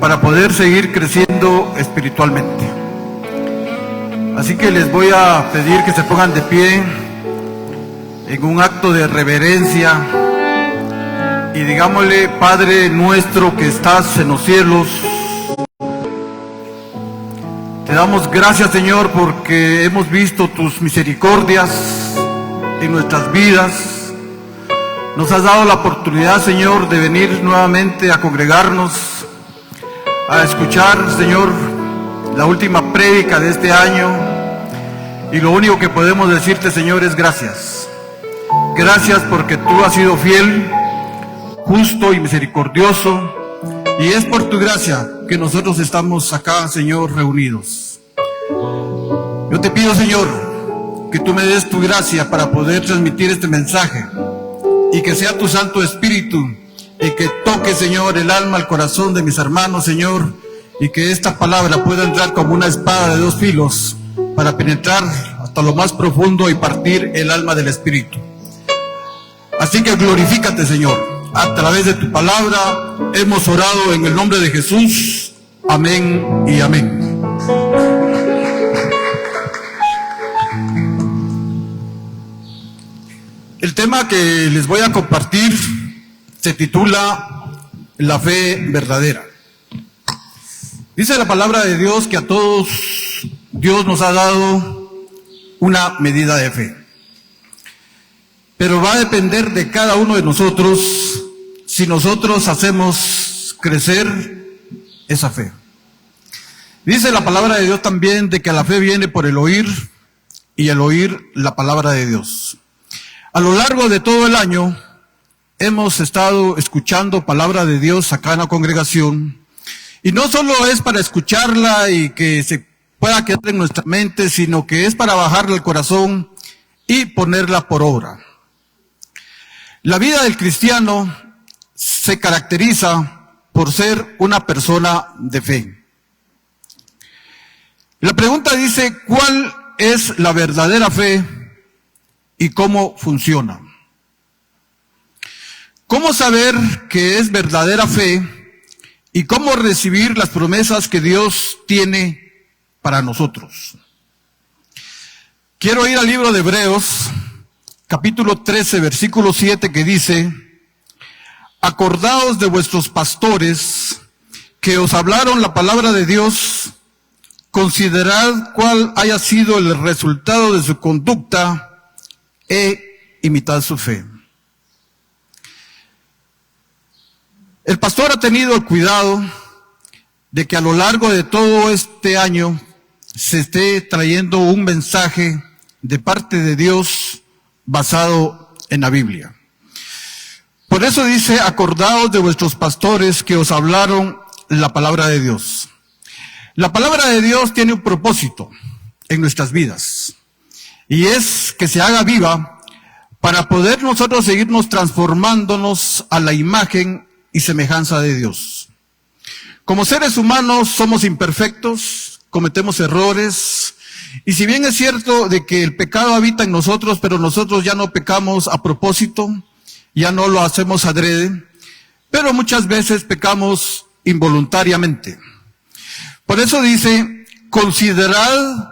para poder seguir creciendo espiritualmente. Así que les voy a pedir que se pongan de pie en un acto de reverencia y digámosle: Padre nuestro que estás en los cielos, te damos gracias, Señor, porque hemos visto tus misericordias en nuestras vidas. Nos has dado la oportunidad, Señor, de venir nuevamente a congregarnos, a escuchar, Señor, la última prédica de este año. Y lo único que podemos decirte, Señor, es gracias. Gracias porque tú has sido fiel, justo y misericordioso. Y es por tu gracia que nosotros estamos acá, Señor, reunidos. Yo te pido, Señor, que tú me des tu gracia para poder transmitir este mensaje. Y que sea tu Santo Espíritu el que toque, Señor, el alma, el corazón de mis hermanos, Señor. Y que esta palabra pueda entrar como una espada de dos filos para penetrar hasta lo más profundo y partir el alma del Espíritu. Así que glorifícate, Señor. A través de tu palabra hemos orado en el nombre de Jesús. Amén y amén. El tema que les voy a compartir se titula La fe verdadera. Dice la palabra de Dios que a todos Dios nos ha dado una medida de fe. Pero va a depender de cada uno de nosotros si nosotros hacemos crecer esa fe. Dice la palabra de Dios también de que la fe viene por el oír y el oír la palabra de Dios. A lo largo de todo el año hemos estado escuchando palabra de Dios acá en la congregación, y no solo es para escucharla y que se pueda quedar en nuestra mente, sino que es para bajarla al corazón y ponerla por obra. La vida del cristiano se caracteriza por ser una persona de fe. La pregunta dice: ¿cuál es la verdadera fe y cómo funciona? ¿Cómo saber que es verdadera fe y cómo recibir las promesas que Dios tiene para nosotros? Quiero ir al libro de Hebreos, capítulo 13, versículo 7, que dice: acordaos de vuestros pastores que os hablaron la palabra de Dios, considerad cuál haya sido el resultado de su conducta e imitad su fe. El pastor ha tenido el cuidado de que a lo largo de todo este año se esté trayendo un mensaje de parte de Dios basado en la Biblia. Por eso dice: acordaos de vuestros pastores que os hablaron la palabra de Dios. La palabra de Dios tiene un propósito en nuestras vidas, y es que se haga viva para poder nosotros seguirnos transformándonos a la imagen y semejanza de Dios. Como seres humanos somos imperfectos, cometemos errores, y si bien es cierto de que el pecado habita en nosotros, pero nosotros ya no pecamos a propósito, ya no lo hacemos adrede, pero muchas veces pecamos involuntariamente. Por eso dice: considerad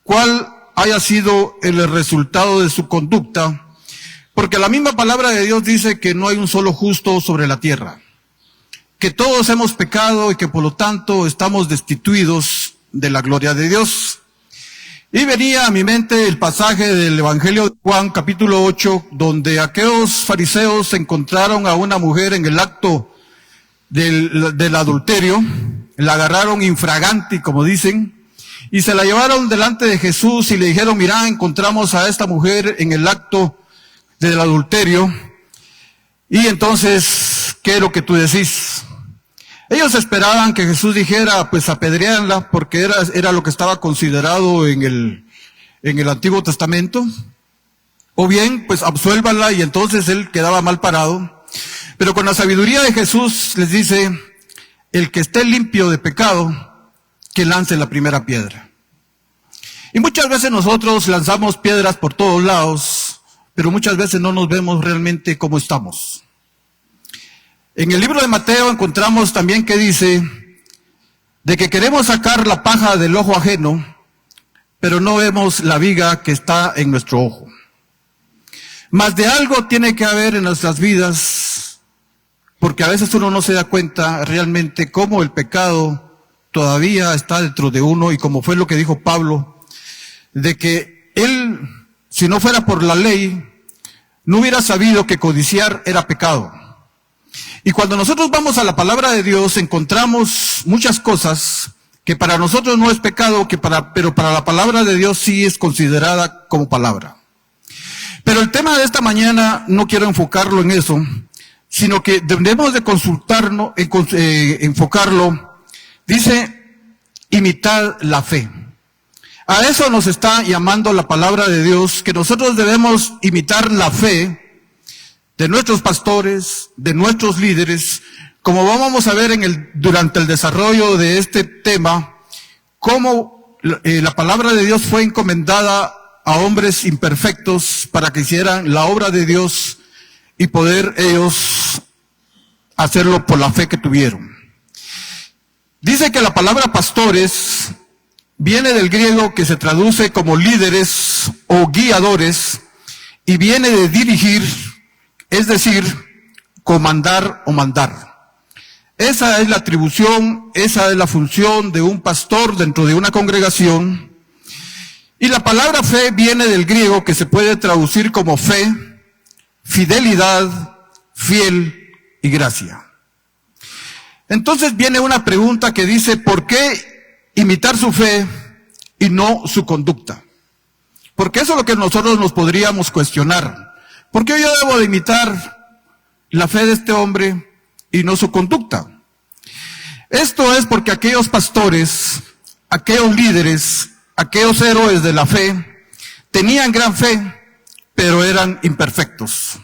cuál haya sido el resultado de su conducta, porque la misma palabra de Dios dice que no hay un solo justo sobre la tierra, que todos hemos pecado y que por lo tanto estamos destituidos de la gloria de Dios. Y venía a mi mente el pasaje del Evangelio de Juan, capítulo 8, donde aquellos fariseos encontraron a una mujer en el acto del adulterio, la agarraron infraganti, como dicen, y se la llevaron delante de Jesús y le dijeron: mira, encontramos a esta mujer en el acto del adulterio, y entonces, ¿qué es lo que tú decís? Ellos esperaban que Jesús dijera: pues apedréanla, porque era lo que estaba considerado en el Antiguo Testamento, o bien, pues absuélvanla, y entonces él quedaba mal parado. Pero con la sabiduría de Jesús les dice: el que esté limpio de pecado, que lance la primera piedra. Y muchas veces nosotros lanzamos piedras por todos lados, pero muchas veces no nos vemos realmente cómo estamos. En el libro de Mateo encontramos también que dice de que queremos sacar la paja del ojo ajeno, pero no vemos la viga que está en nuestro ojo. Más de algo tiene que haber en nuestras vidas, porque a veces uno no se da cuenta realmente cómo el pecado todavía está dentro de uno, y como fue lo que dijo Pablo, de que él, si no fuera por la ley, no hubiera sabido que codiciar era pecado. Y cuando nosotros vamos a la palabra de Dios, encontramos muchas cosas que para nosotros no es pecado, pero para la palabra de Dios sí es considerada como palabra. Pero el tema de esta mañana no quiero enfocarlo en eso, sino que debemos de enfocarlo, dice, imitar la fe. A eso nos está llamando la palabra de Dios, que nosotros debemos imitar la fe de nuestros pastores, de nuestros líderes, como vamos a ver durante el desarrollo de este tema, cómo la palabra de Dios fue encomendada a hombres imperfectos para que hicieran la obra de Dios y poder ellos hacerlo por la fe que tuvieron. Dice que la palabra pastores viene del griego que se traduce como líderes o guiadores y viene de dirigir, es decir, comandar o mandar. Esa es la atribución, esa es la función de un pastor dentro de una congregación. Y la palabra fe viene del griego que se puede traducir como fe, fidelidad, fiel y gracia. Entonces viene una pregunta que dice, ¿por qué imitar su fe y no su conducta? Porque eso es lo que nosotros nos podríamos cuestionar. ¿Por qué yo debo de imitar la fe de este hombre y no su conducta? Esto es porque aquellos pastores, aquellos líderes, aquellos héroes de la fe, tenían gran fe, pero eran imperfectos.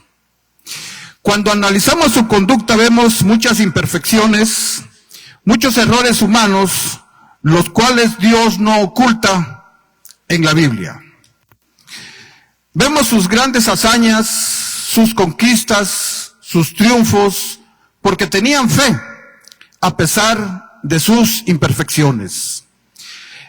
Cuando analizamos su conducta vemos muchas imperfecciones, muchos errores humanos, los cuales Dios no oculta en la Biblia. Vemos sus grandes hazañas, sus conquistas, sus triunfos, porque tenían fe, a pesar de sus imperfecciones.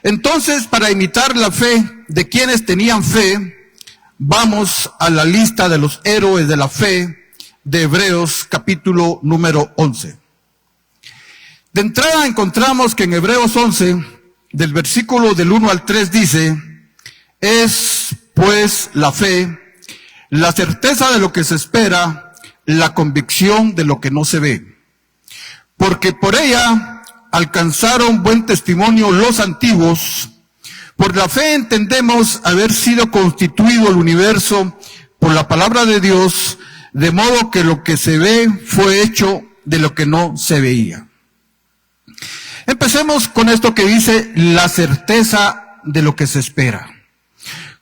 Entonces, para imitar la fe de quienes tenían fe, vamos a la lista de los héroes de la fe de Hebreos capítulo número 11. De entrada encontramos que en Hebreos 11, del versículo del 1 al 3 dice, es pues la fe, la certeza de lo que se espera, la convicción de lo que no se ve. Porque por ella alcanzaron buen testimonio los antiguos. Por la fe entendemos haber sido constituido el universo por la palabra de Dios, de modo que lo que se ve fue hecho de lo que no se veía. Empecemos con esto que dice la certeza de lo que se espera.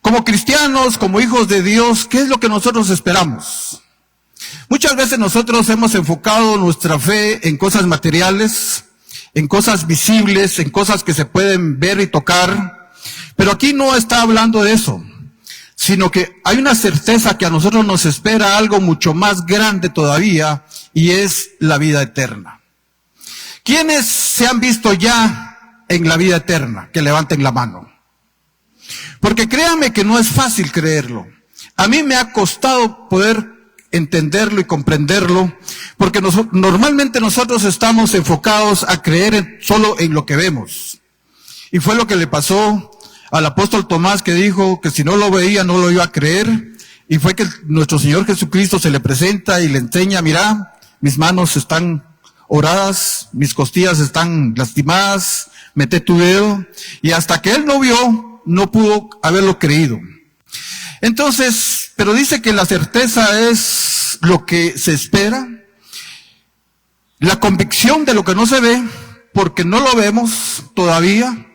Como cristianos, como hijos de Dios, ¿qué es lo que nosotros esperamos? Muchas veces nosotros hemos enfocado nuestra fe en cosas materiales, en cosas visibles, en cosas que se pueden ver y tocar, pero aquí no está hablando de eso, sino que hay una certeza que a nosotros nos espera algo mucho más grande todavía, y es la vida eterna. ¿Quiénes se han visto ya en la vida eterna? Que levanten la mano. Porque créanme que no es fácil creerlo. A mí me ha costado poder entenderlo y comprenderlo, porque normalmente nosotros estamos enfocados a creer solo en lo que vemos. Y fue lo que le pasó al apóstol Tomás, que dijo que si no lo veía no lo iba a creer, y fue que nuestro Señor Jesucristo se le presenta y le enseña, mira, mis manos están oradas, mis costillas están lastimadas, mete tu dedo, y hasta que él no vio, no pudo haberlo creído. Entonces, pero dice que la certeza es lo que se espera, la convicción de lo que no se ve, porque no lo vemos todavía,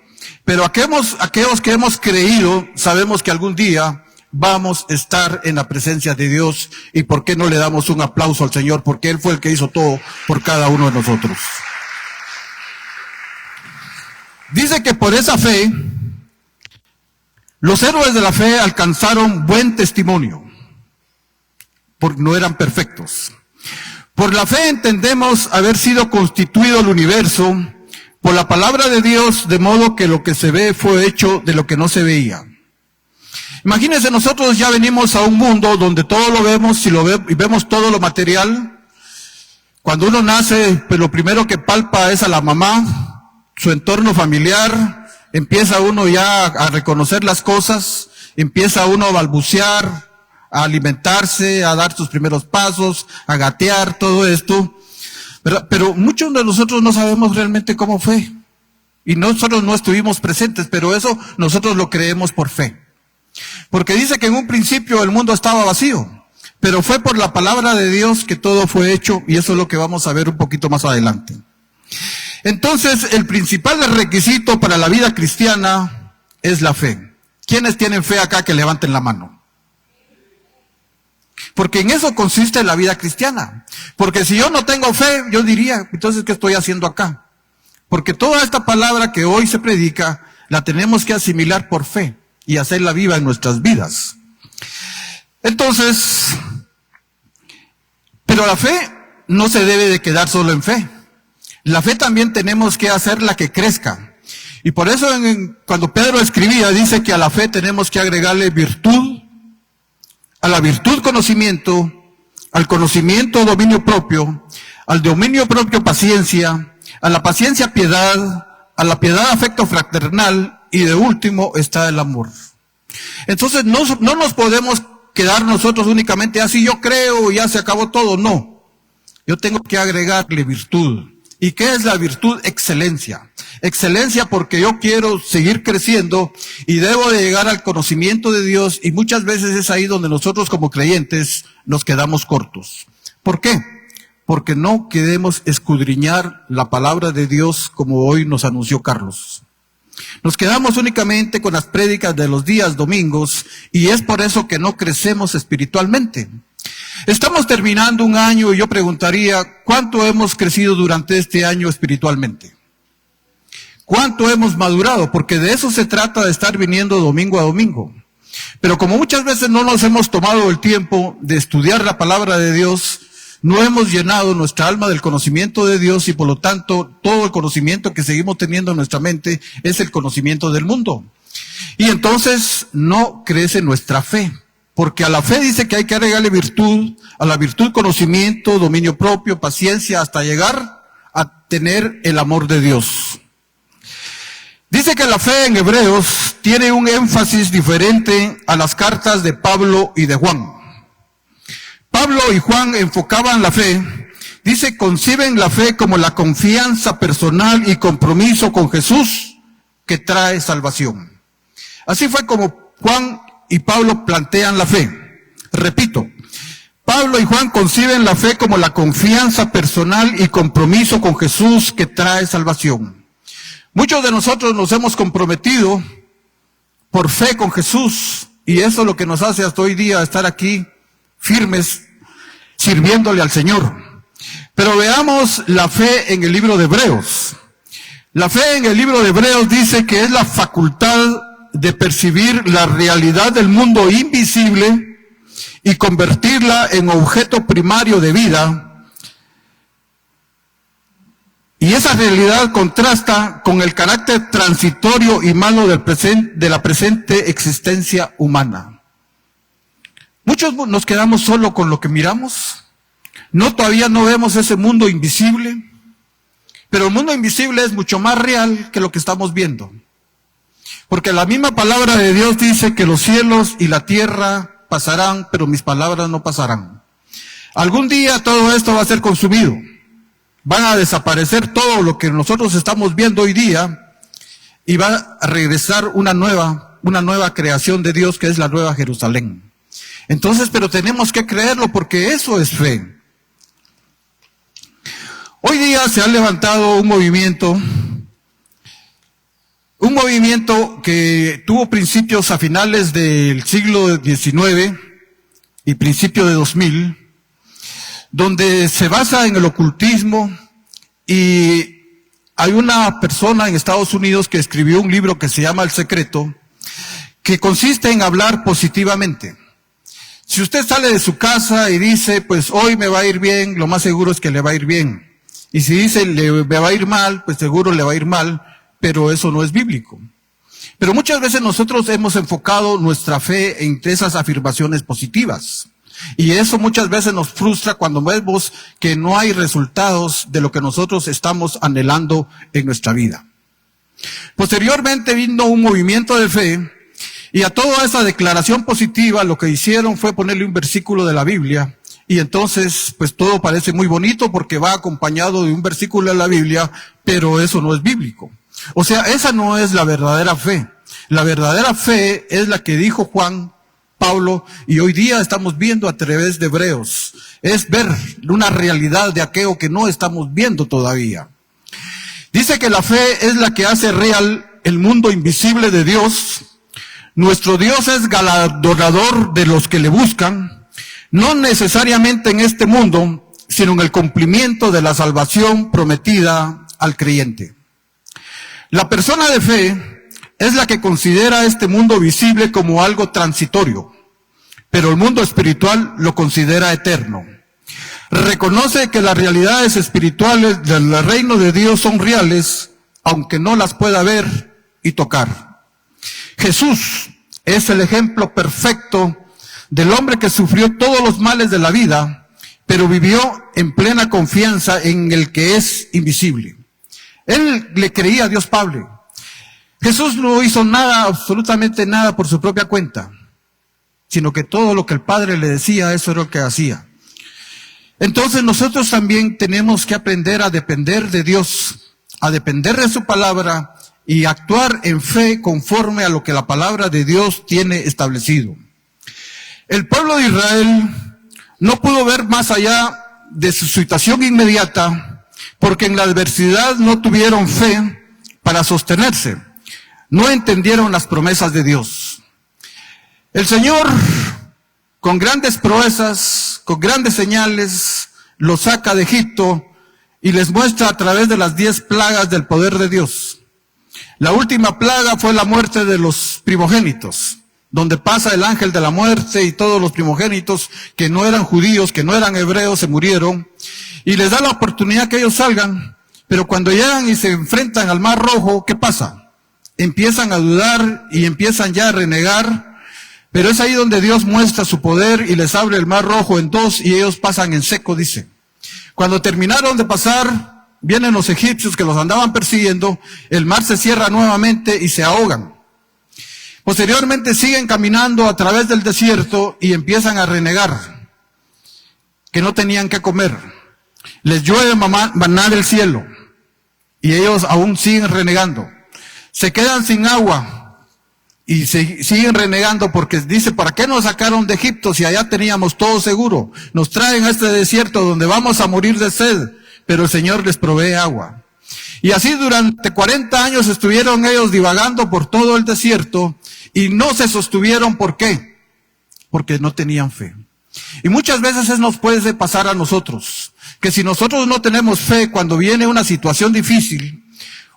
pero aquellos que hemos creído, sabemos que algún día vamos a estar en la presencia de Dios, y por qué no le damos un aplauso al Señor, porque Él fue el que hizo todo por cada uno de nosotros. Dice que por esa fe, los héroes de la fe alcanzaron buen testimonio, porque no eran perfectos. Por la fe entendemos haber sido constituido el universo por la palabra de Dios, de modo que lo que se ve fue hecho de lo que no se veía. Imagínense, nosotros ya venimos a un mundo donde todo lo vemos y vemos todo lo material. Cuando uno nace, pues lo primero que palpa es a la mamá, su entorno familiar, empieza uno ya a reconocer las cosas, empieza uno a balbucear, a alimentarse, a dar sus primeros pasos, a gatear, todo esto. Pero muchos de nosotros no sabemos realmente cómo fue. Y nosotros no estuvimos presentes, pero eso nosotros lo creemos por fe. Porque dice que en un principio el mundo estaba vacío, pero fue por la palabra de Dios que todo fue hecho, y eso es lo que vamos a ver un poquito más adelante. Entonces, el principal requisito para la vida cristiana es la fe. ¿Quiénes tienen fe acá que levanten la mano? Porque en eso consiste la vida cristiana. Porque si yo no tengo fe, yo diría, entonces, ¿qué estoy haciendo acá? Porque toda esta palabra que hoy se predica, la tenemos que asimilar por fe y hacerla viva en nuestras vidas. Entonces, pero la fe no se debe de quedar solo en fe. La fe también tenemos que hacerla que crezca. Y por eso cuando Pedro escribía, dice que a la fe tenemos que agregarle virtud, a la virtud conocimiento, al conocimiento dominio propio, al dominio propio paciencia, a la paciencia piedad, a la piedad afecto fraternal, y de último está el amor. Entonces no nos podemos quedar nosotros únicamente así, yo creo y ya se acabó todo. No, yo tengo que agregarle virtud. ¿Y qué es la virtud? Excelencia. Excelencia porque yo quiero seguir creciendo y debo de llegar al conocimiento de Dios, y muchas veces es ahí donde nosotros como creyentes nos quedamos cortos. ¿Por qué? Porque no queremos escudriñar la palabra de Dios como hoy nos anunció Carlos. Nos quedamos únicamente con las prédicas de los días domingos, y es por eso que no crecemos espiritualmente. Estamos terminando un año y yo preguntaría, ¿cuánto hemos crecido durante este año espiritualmente? ¿Cuánto hemos madurado? Porque de eso se trata, de estar viniendo domingo a domingo. Pero como muchas veces no nos hemos tomado el tiempo de estudiar la palabra de Dios, no hemos llenado nuestra alma del conocimiento de Dios, y por lo tanto todo el conocimiento que seguimos teniendo en nuestra mente es el conocimiento del mundo. Y entonces no crece nuestra fe, porque a la fe dice que hay que agregarle virtud, a la virtud conocimiento, dominio propio, paciencia, hasta llegar a tener el amor de Dios. Dice que la fe en Hebreos tiene un énfasis diferente a las cartas de Pablo y de Juan. Pablo y Juan enfocaban la fe, dice, conciben la fe como la confianza personal y compromiso con Jesús que trae salvación. Así fue como Juan y Pablo plantean la fe. Repito, Pablo y Juan conciben la fe como la confianza personal y compromiso con Jesús que trae salvación. Muchos de nosotros nos hemos comprometido por fe con Jesús, y eso es lo que nos hace hasta hoy día estar aquí firmes, sirviéndole al Señor. Pero veamos la fe en el libro de Hebreos. La fe en el libro de Hebreos dice que es la facultad de percibir la realidad del mundo invisible y convertirla en objeto primario de vida. Y esa realidad contrasta con el carácter transitorio y malo de la presente existencia humana. Muchos nos quedamos solo con lo que miramos. Todavía no vemos ese mundo invisible. Pero el mundo invisible es mucho más real que lo que estamos viendo. Porque la misma palabra de Dios dice que los cielos y la tierra pasarán, pero mis palabras no pasarán. Algún día todo esto va a ser consumido. Van a desaparecer todo lo que nosotros estamos viendo hoy día, y va a regresar una nueva creación de Dios, que es la Nueva Jerusalén. Entonces, pero tenemos que creerlo, porque eso es fe. Hoy día se ha levantado un movimiento que tuvo principios a finales del siglo XIX y principio de 2000, donde se basa en el ocultismo, y hay una persona en Estados Unidos que escribió un libro que se llama El Secreto, que consiste en hablar positivamente. Si usted sale de su casa y dice, pues hoy me va a ir bien, lo más seguro es que le va a ir bien. Y si dice le va a ir mal, pues seguro le va a ir mal, pero eso no es bíblico. Pero muchas veces nosotros hemos enfocado nuestra fe en esas afirmaciones positivas. Y eso muchas veces nos frustra cuando vemos que no hay resultados de lo que nosotros estamos anhelando en nuestra vida. Posteriormente vino un movimiento de fe y a toda esa declaración positiva lo que hicieron fue ponerle un versículo de la Biblia. Y entonces, pues todo parece muy bonito porque va acompañado de un versículo de la Biblia, pero eso no es bíblico. O sea, esa no es la verdadera fe. La verdadera fe es la que dijo Juan, Pablo, y hoy día estamos viendo a través de Hebreos. Es ver una realidad de aquello que no estamos viendo todavía. Dice que la fe es la que hace real el mundo invisible de Dios. Nuestro Dios es galardonador de los que le buscan, no necesariamente en este mundo, sino en el cumplimiento de la salvación prometida al creyente. La persona de fe es la que considera este mundo visible como algo transitorio, pero el mundo espiritual lo considera eterno. Reconoce que las realidades espirituales del reino de Dios son reales, aunque no las pueda ver y tocar. Jesús es el ejemplo perfecto del hombre que sufrió todos los males de la vida, pero vivió en plena confianza en el que es invisible. Él le creía a Dios Padre. Jesús no hizo nada, absolutamente nada por su propia cuenta, sino que todo lo que el Padre le decía, eso era lo que hacía. Entonces nosotros también tenemos que aprender a depender de Dios, a depender de su palabra y actuar en fe conforme a lo que la palabra de Dios tiene establecido. El pueblo de Israel no pudo ver más allá de su situación inmediata, porque en la adversidad no tuvieron fe para sostenerse. No entendieron las promesas de Dios. El Señor, con grandes proezas, con grandes señales, los saca de Egipto y les muestra a través de las 10 plagas del poder de Dios. La última plaga fue la muerte de los primogénitos, donde pasa el ángel de la muerte y todos los primogénitos que no eran judíos, que no eran hebreos, se murieron. Y les da la oportunidad que ellos salgan, pero cuando llegan y se enfrentan al Mar Rojo, ¿qué pasa? Empiezan a dudar y empiezan ya a renegar, pero es ahí donde Dios muestra su poder y les abre el Mar Rojo en dos y ellos pasan en seco, dice. Cuando terminaron de pasar, vienen los egipcios que los andaban persiguiendo, el mar se cierra nuevamente y se ahogan. Posteriormente siguen caminando a través del desierto y empiezan a renegar, que no tenían que comer. Les llueve maná del cielo y ellos aún siguen renegando. Se quedan sin agua y siguen renegando porque dice, ¿para qué nos sacaron de Egipto si allá teníamos todo seguro? Nos traen a este desierto donde vamos a morir de sed, pero el Señor les provee agua. Y así durante 40 años estuvieron ellos divagando por todo el desierto y no se sostuvieron. ¿Por qué? Porque no tenían fe. Y muchas veces eso nos puede pasar a nosotros, que si nosotros no tenemos fe cuando viene una situación difícil,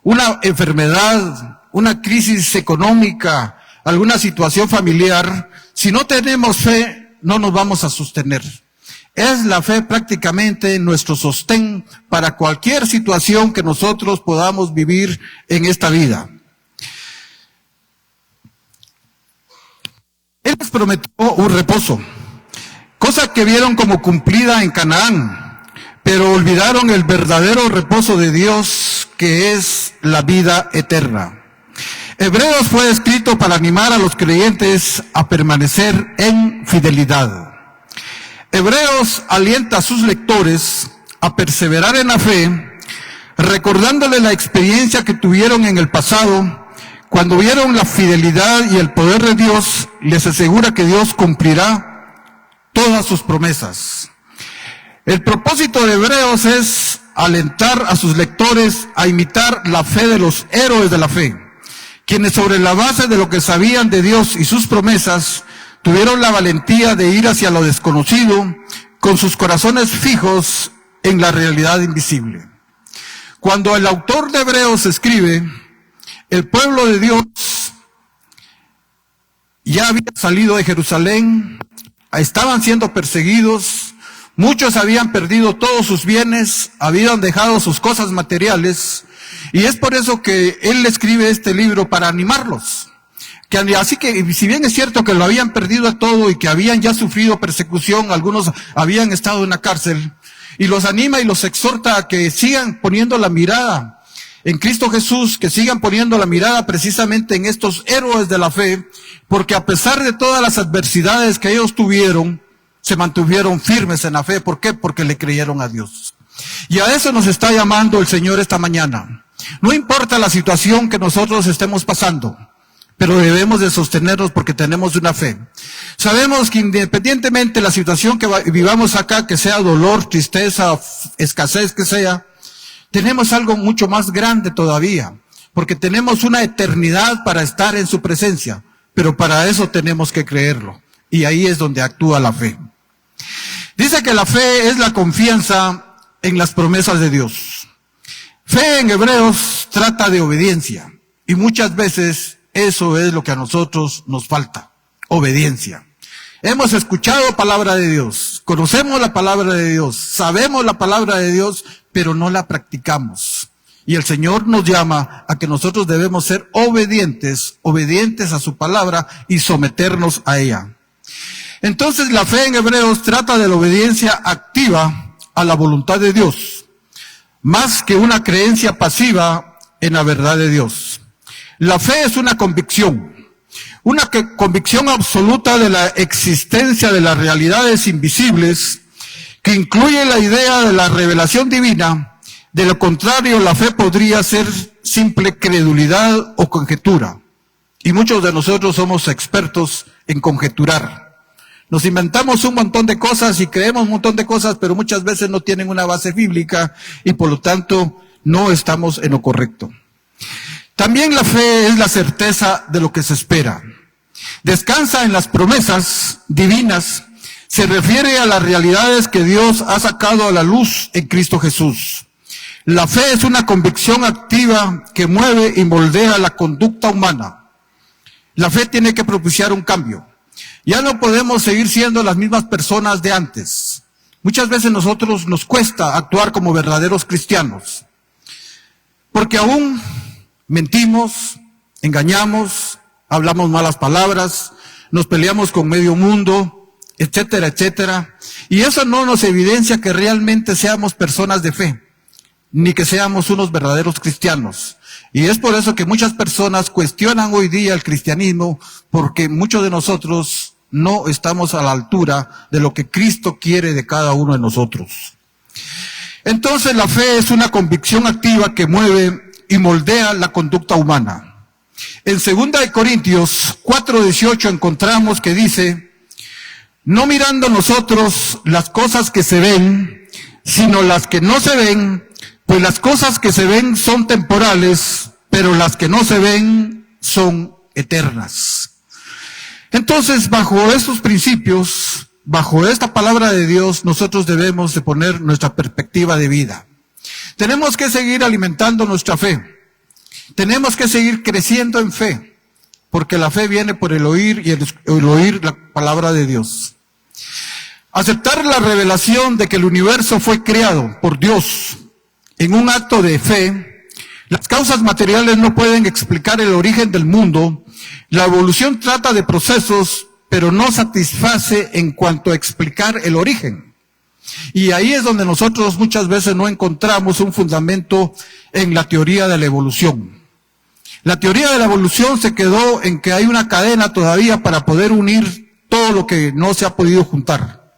una enfermedad, una crisis económica, alguna situación familiar, si no tenemos fe, no nos vamos a sostener. Es la fe prácticamente nuestro sostén para cualquier situación que nosotros podamos vivir en esta vida. Él les prometió un reposo, cosa que vieron como cumplida en Canaán, pero olvidaron el verdadero reposo de Dios, que es la vida eterna. Hebreos fue escrito para animar a los creyentes a permanecer en fidelidad. Hebreos alienta a sus lectores a perseverar en la fe, recordándole la experiencia que tuvieron en el pasado. Cuando vieron la fidelidad y el poder de Dios, les asegura que Dios cumplirá todas sus promesas. El propósito de Hebreos es alentar a sus lectores a imitar la fe de los héroes de la fe, quienes sobre la base de lo que sabían de Dios y sus promesas, tuvieron la valentía de ir hacia lo desconocido, con sus corazones fijos en la realidad invisible. Cuando el autor de Hebreos escribe, el pueblo de Dios ya había salido de Jerusalén, estaban siendo perseguidos, Muchos habían perdido todos sus bienes, habían dejado sus cosas materiales, y es por eso que él escribe este libro para animarlos. Así que, si bien es cierto que lo habían perdido todo y que habían ya sufrido persecución, algunos habían estado en la cárcel, y los anima y los exhorta a que sigan poniendo la mirada en Cristo Jesús, que sigan poniendo la mirada precisamente en estos héroes de la fe, porque a pesar de todas las adversidades que ellos tuvieron, se mantuvieron firmes en la fe. ¿Por qué? Porque le creyeron a Dios. Y a eso nos está llamando el Señor esta mañana. No importa la situación que nosotros estemos pasando, pero debemos de sostenernos porque tenemos una fe. Sabemos que independientemente de la situación que vivamos acá, que sea dolor, tristeza, escasez, que sea, tenemos algo mucho más grande todavía, porque tenemos una eternidad para estar en su presencia, pero para eso tenemos que creerlo. Y ahí es donde actúa la fe. Dice que la fe es la confianza en las promesas de Dios. Fe en Hebreos trata de obediencia, y muchas veces eso es lo que a nosotros nos falta, obediencia. Hemos escuchado palabra de Dios, conocemos la palabra de Dios, sabemos la palabra de Dios, pero no la practicamos. Y el Señor nos llama a que nosotros debemos ser obedientes a su palabra y someternos a ella. Entonces la fe en Hebreos trata de la obediencia activa a la voluntad de Dios, más que una creencia pasiva en la verdad de Dios. La fe es una convicción absoluta de la existencia de las realidades invisibles, que incluye la idea de la revelación divina. De lo contrario, la fe podría ser simple credulidad o conjetura. Y muchos de nosotros somos expertos en conjeturar. Nos inventamos un montón de cosas y creemos un montón de cosas, pero muchas veces no tienen una base bíblica y por lo tanto no estamos en lo correcto. También la fe es la certeza de lo que se espera. Descansa en las promesas divinas. Se refiere a las realidades que Dios ha sacado a la luz en Cristo Jesús. La fe es una convicción activa que mueve y moldea la conducta humana. La fe tiene que propiciar un cambio. Ya no podemos seguir siendo las mismas personas de antes. Muchas veces nosotros nos cuesta actuar como verdaderos cristianos, porque aún mentimos, engañamos, hablamos malas palabras, nos peleamos con medio mundo, etcétera, etcétera. Y eso no nos evidencia que realmente seamos personas de fe, ni que seamos unos verdaderos cristianos. Y es por eso que muchas personas cuestionan hoy día el cristianismo, porque muchos de nosotros no estamos a la altura de lo que Cristo quiere de cada uno de nosotros. Entonces la fe es una convicción activa que mueve y moldea la conducta humana. En 2 Corintios 4:18 encontramos que dice: no mirando nosotros las cosas que se ven, sino las que no se ven, pues las cosas que se ven son temporales, pero las que no se ven son eternas. Entonces, bajo estos principios, bajo esta palabra de Dios, nosotros debemos de poner nuestra perspectiva de vida. Tenemos que seguir alimentando nuestra fe. Tenemos que seguir creciendo en fe, porque la fe viene por el oír y el oír la palabra de Dios. Aceptar la revelación de que el universo fue creado por Dios en un acto de fe. Las causas materiales no pueden explicar el origen del mundo. La evolución trata de procesos, pero no satisface en cuanto a explicar el origen. Y ahí es donde nosotros muchas veces no encontramos un fundamento en la teoría de la evolución. La teoría de la evolución se quedó en que hay una cadena todavía para poder unir todo lo que no se ha podido juntar.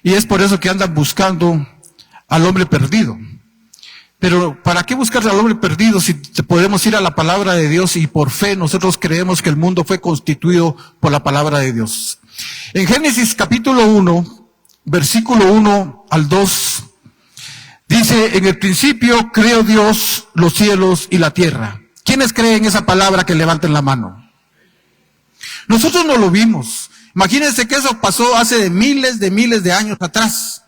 Y es por eso que andan buscando al hombre perdido. Pero ¿para qué buscar al hombre perdido si podemos ir a la palabra de Dios y por fe nosotros creemos que el mundo fue constituido por la palabra de Dios? En Génesis capítulo 1, versículo 1 al 2, dice: en el principio creó Dios los cielos y la tierra. ¿Quiénes creen esa palabra? Que levanten la mano. Nosotros no lo vimos. Imagínense que eso pasó hace miles de años atrás.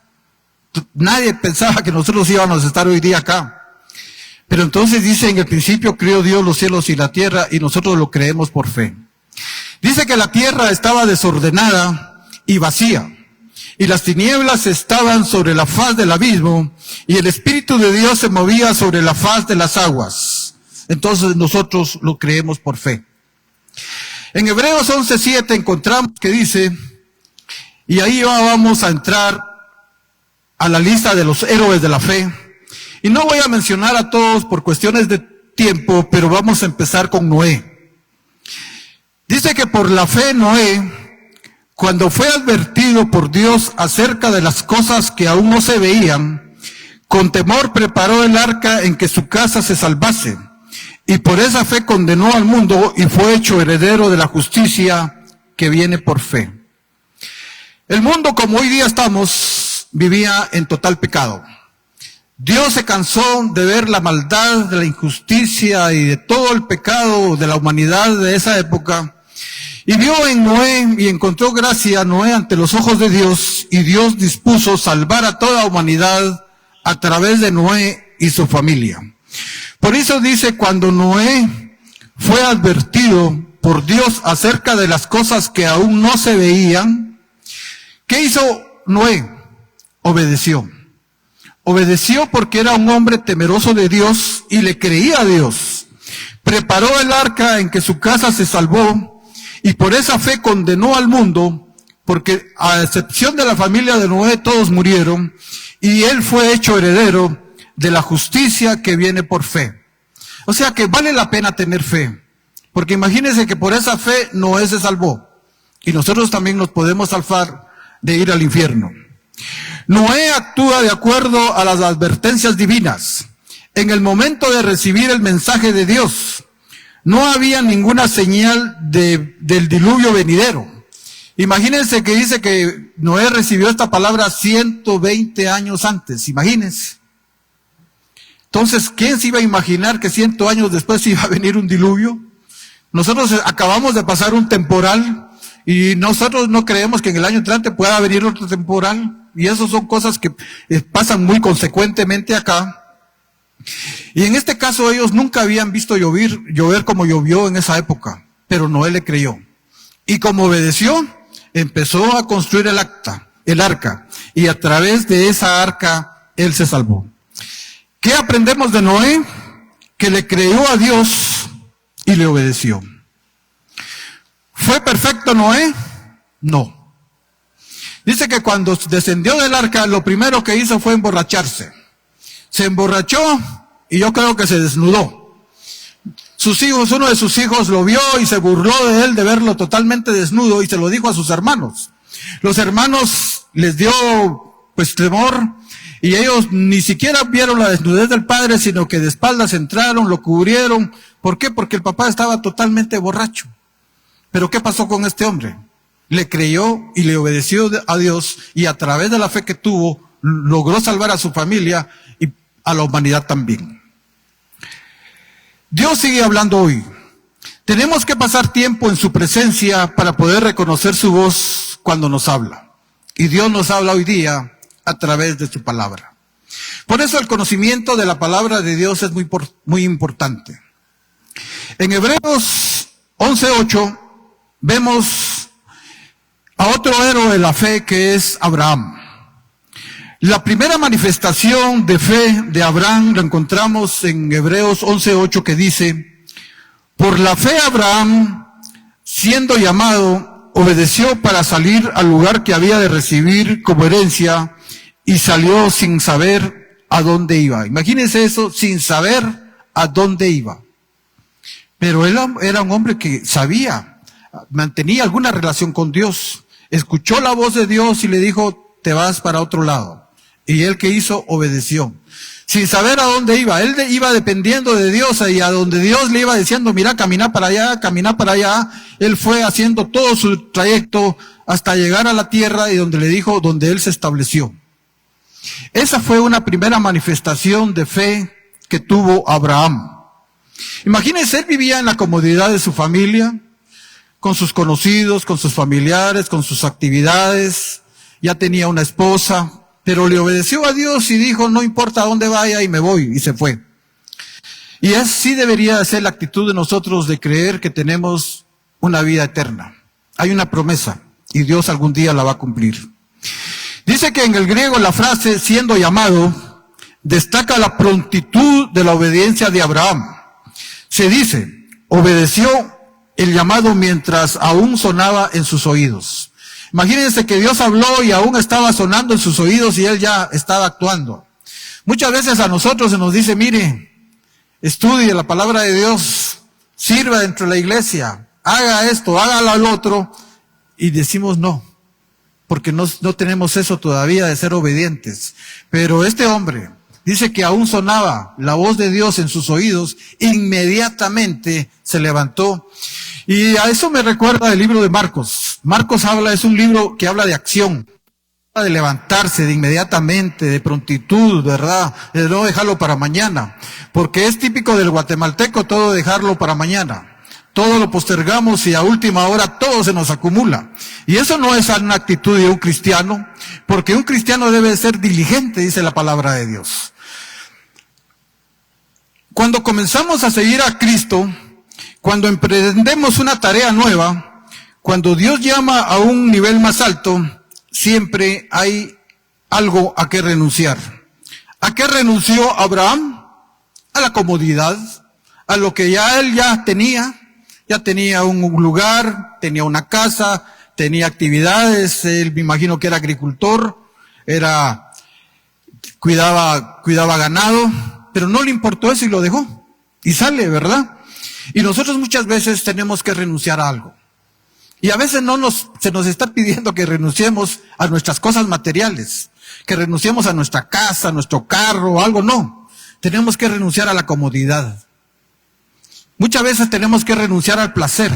Nadie pensaba que nosotros íbamos a estar hoy día acá. Pero entonces dice: en el principio creó Dios los cielos y la tierra, y nosotros lo creemos por fe. Dice que la tierra estaba desordenada y vacía, y las tinieblas estaban sobre la faz del abismo, y el Espíritu de Dios se movía sobre la faz de las aguas. Entonces nosotros lo creemos por fe. En Hebreos 11:7 encontramos que dice, y ahí vamos a entrar a la lista de los héroes de la fe, y no voy a mencionar a todos por cuestiones de tiempo, pero vamos a empezar con Noé. Dice que por la fe Noé, cuando fue advertido por Dios acerca de las cosas que aún no se veían, con temor preparó el arca en que su casa se salvase, y por esa fe condenó al mundo y fue hecho heredero de la justicia que viene por fe. El mundo, como hoy día estamos, vivía en total pecado. Dios se cansó de ver la maldad, de la injusticia y de todo el pecado de la humanidad de esa época, y vio en Noé y encontró gracia a Noé ante los ojos de Dios, y Dios dispuso salvar a toda la humanidad a través de Noé y su familia. Por eso dice, cuando Noé fue advertido por Dios acerca de las cosas que aún no se veían, ¿qué hizo Noé? Obedeció. Obedeció porque era un hombre temeroso de Dios y le creía a Dios. Preparó el arca en que su casa se salvó y por esa fe condenó al mundo, porque a excepción de la familia de Noé todos murieron y él fue hecho heredero de la justicia que viene por fe. O sea que vale la pena tener fe, porque imagínense que por esa fe Noé se salvó y nosotros también nos podemos salvar de ir al infierno. Noé actúa de acuerdo a las advertencias divinas. En el momento de recibir el mensaje de Dios, no había ninguna señal del diluvio venidero. Imagínense que dice que Noé recibió esta palabra 120 años antes, imagínense. Entonces, ¿quién se iba a imaginar que 100 años después iba a venir un diluvio? Nosotros acabamos de pasar un temporal y nosotros no creemos que en el año entrante pueda venir otro temporal. Y eso son cosas que pasan muy consecuentemente acá. Y en este caso ellos nunca habían visto llover como llovió en esa época. Pero Noé le creyó. Y como obedeció, empezó a construir el arca. Y a través de esa arca, él se salvó. ¿Qué aprendemos de Noé? Que le creyó a Dios y le obedeció. ¿Fue perfecto Noé? No. Dice que cuando descendió del arca, lo primero que hizo fue emborracharse. Se emborrachó y yo creo que se desnudó. Sus hijos, uno de sus hijos lo vio y se burló de él de verlo totalmente desnudo y se lo dijo a sus hermanos. Los hermanos les dio pues temor y ellos ni siquiera vieron la desnudez del padre, sino que de espaldas entraron, lo cubrieron. ¿Por qué? Porque el papá estaba totalmente borracho. Pero ¿qué pasó con este hombre? Le creyó y le obedeció a Dios y a través de la fe que tuvo logró salvar a su familia y a la humanidad también. Dios sigue hablando hoy. Tenemos que pasar tiempo en su presencia para poder reconocer su voz cuando nos habla. Y Dios nos habla hoy día a través de su palabra. Por eso el conocimiento de la palabra de Dios es muy importante. En Hebreos 11:8 vemos a otro héroe de la fe que es Abraham. La primera manifestación de fe de Abraham la encontramos en Hebreos 11:8 que dice, por la fe Abraham, siendo llamado, obedeció para salir al lugar que había de recibir como herencia y salió sin saber a dónde iba. Imagínense eso, sin saber a dónde iba. Pero él era un hombre que sabía, mantenía alguna relación con Dios. Escuchó la voz de Dios y le dijo, te vas para otro lado. Y él que hizo, obedeció. Sin saber a dónde iba. Él iba dependiendo de Dios y a donde Dios le iba diciendo, mira, camina para allá, camina para allá. Él fue haciendo todo su trayecto hasta llegar a la tierra y donde le dijo, donde él se estableció. Esa fue una primera manifestación de fe que tuvo Abraham. Imagínense, él vivía en la comodidad de su familia, con sus conocidos, con sus familiares, con sus actividades, ya tenía una esposa, pero le obedeció a Dios y dijo, no importa a dónde vaya y me voy, y se fue. Y así debería ser la actitud de nosotros de creer que tenemos una vida eterna. Hay una promesa y Dios algún día la va a cumplir. Dice que en el griego la frase siendo llamado destaca la prontitud de la obediencia de Abraham. Se dice, obedeció el llamado mientras aún sonaba en sus oídos. Imagínense que Dios habló y aún estaba sonando en sus oídos y él ya estaba actuando. Muchas veces a nosotros se nos dice, mire, estudie la palabra de Dios, sirva dentro de la iglesia, haga esto, haga lo otro, y decimos no, porque no tenemos eso todavía de ser obedientes. Pero este hombre dice que aún sonaba la voz de Dios en sus oídos, inmediatamente se levantó. Y a eso me recuerda el libro de Marcos. Marcos es un libro que habla de acción, de levantarse de inmediatamente, de prontitud, ¿verdad? De no dejarlo para mañana, porque es típico del guatemalteco todo dejarlo para mañana. Todo lo postergamos y a última hora todo se nos acumula. Y eso no es una actitud de un cristiano, porque un cristiano debe ser diligente, dice la palabra de Dios. Cuando comenzamos a seguir a Cristo, cuando emprendemos una tarea nueva, cuando Dios llama a un nivel más alto, siempre hay algo a que renunciar. ¿A qué renunció Abraham? A la comodidad, a lo que él ya tenía un lugar, tenía una casa, tenía actividades, él me imagino que era agricultor, cuidaba ganado, pero no le importó eso y lo dejó. Y sale, ¿verdad? Y nosotros muchas veces tenemos que renunciar a algo. Y a veces se nos está pidiendo que renunciemos a nuestras cosas materiales, que renunciemos a nuestra casa, a nuestro carro o algo, no. Tenemos que renunciar a la comodidad. Muchas veces tenemos que renunciar al placer,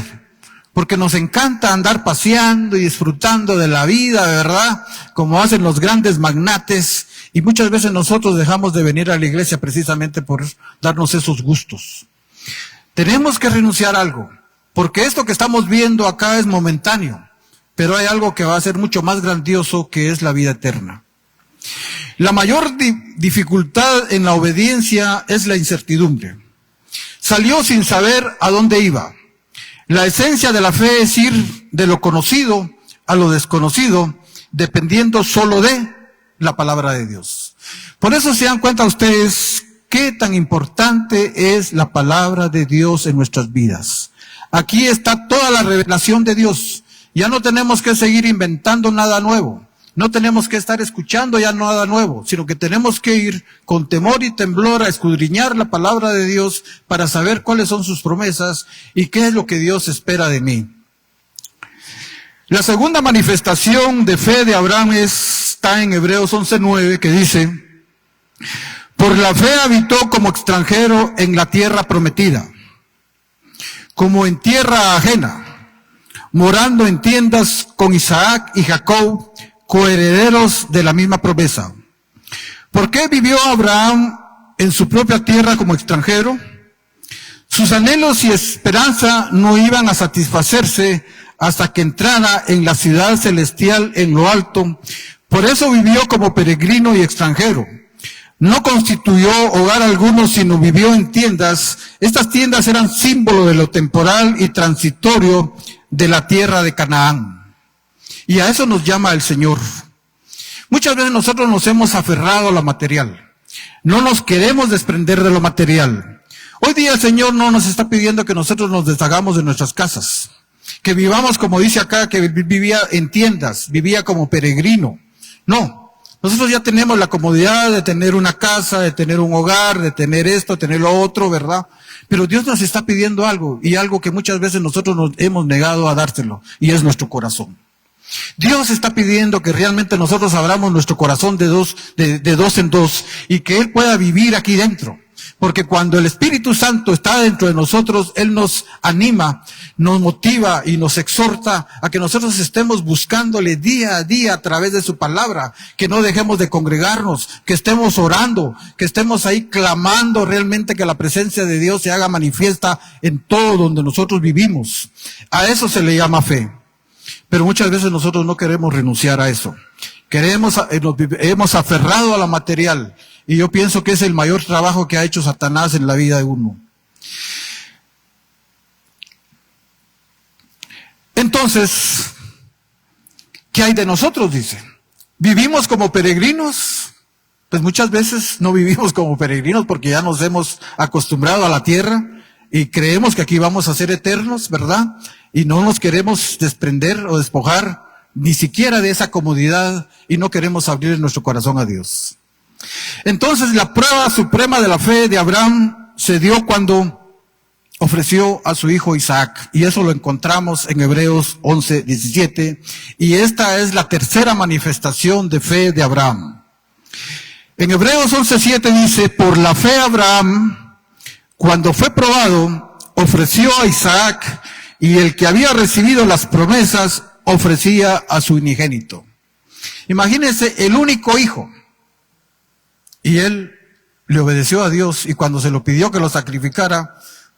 porque nos encanta andar paseando y disfrutando de la vida, ¿verdad? Como hacen los grandes magnates, y muchas veces nosotros dejamos de venir a la iglesia precisamente por darnos esos gustos. Tenemos que renunciar a algo. Porque esto que estamos viendo acá es momentáneo, pero hay algo que va a ser mucho más grandioso, que es la vida eterna. La mayor dificultad en la obediencia es la incertidumbre. Salió sin saber a dónde iba. La esencia de la fe es ir de lo conocido a lo desconocido, dependiendo solo de la palabra de Dios. Por eso se dan cuenta ustedes qué tan importante es la palabra de Dios en nuestras vidas. Aquí está toda la revelación de Dios. Ya no tenemos que seguir inventando nada nuevo. No tenemos que estar escuchando ya nada nuevo, sino que tenemos que ir con temor y temblor a escudriñar la palabra de Dios para saber cuáles son sus promesas y qué es lo que Dios espera de mí. La segunda manifestación de fe de Abraham está en Hebreos 11:9, que dice, por la fe habitó como extranjero en la tierra prometida, como en tierra ajena, morando en tiendas con Isaac y Jacob, coherederos de la misma promesa. ¿Por qué vivió Abraham en su propia tierra como extranjero? Sus anhelos y esperanza no iban a satisfacerse hasta que entrara en la ciudad celestial en lo alto. Por eso vivió como peregrino y extranjero. No constituyó hogar alguno, sino vivió en tiendas. Estas tiendas eran símbolo de lo temporal y transitorio de la tierra de Canaán. Y a eso nos llama el Señor. Muchas veces nosotros nos hemos aferrado a lo material. No nos queremos desprender de lo material. Hoy día el Señor no nos está pidiendo que nosotros nos deshagamos de nuestras casas. Que vivamos, como dice acá, que vivía en tiendas, vivía como peregrino. No. Nosotros ya tenemos la comodidad de tener una casa, de tener un hogar, de tener esto, de tener lo otro, ¿verdad? Pero Dios nos está pidiendo algo, y algo que muchas veces nosotros nos hemos negado a dárselo, y es nuestro corazón. Dios está pidiendo que realmente nosotros abramos nuestro corazón de dos en dos, y que Él pueda vivir aquí dentro. Porque cuando el Espíritu Santo está dentro de nosotros, Él nos anima, nos motiva y nos exhorta a que nosotros estemos buscándole día a día a través de su palabra, que no dejemos de congregarnos, que estemos orando, que estemos ahí clamando realmente que la presencia de Dios se haga manifiesta en todo donde nosotros vivimos. A eso se le llama fe. Pero muchas veces nosotros no queremos renunciar a eso. Nos hemos aferrado a lo material. Y yo pienso que es el mayor trabajo que ha hecho Satanás en la vida de uno. Entonces, ¿qué hay de nosotros? Dice. ¿Vivimos como peregrinos? Pues muchas veces no vivimos como peregrinos porque ya nos hemos acostumbrado a la tierra y creemos que aquí vamos a ser eternos, ¿verdad? Y no nos queremos desprender o despojar ni siquiera de esa comodidad y no queremos abrir nuestro corazón a Dios. Entonces la prueba suprema de la fe de Abraham se dio cuando ofreció a su hijo Isaac, y eso lo encontramos en Hebreos 11:17, y esta es la tercera manifestación de fe de Abraham. En Hebreos 11:7 dice, por la fe Abraham, cuando fue probado, ofreció a Isaac, y el que había recibido las promesas ofrecía a su unigénito. Imagínense, el único hijo, y él le obedeció a Dios, y cuando se lo pidió que lo sacrificara,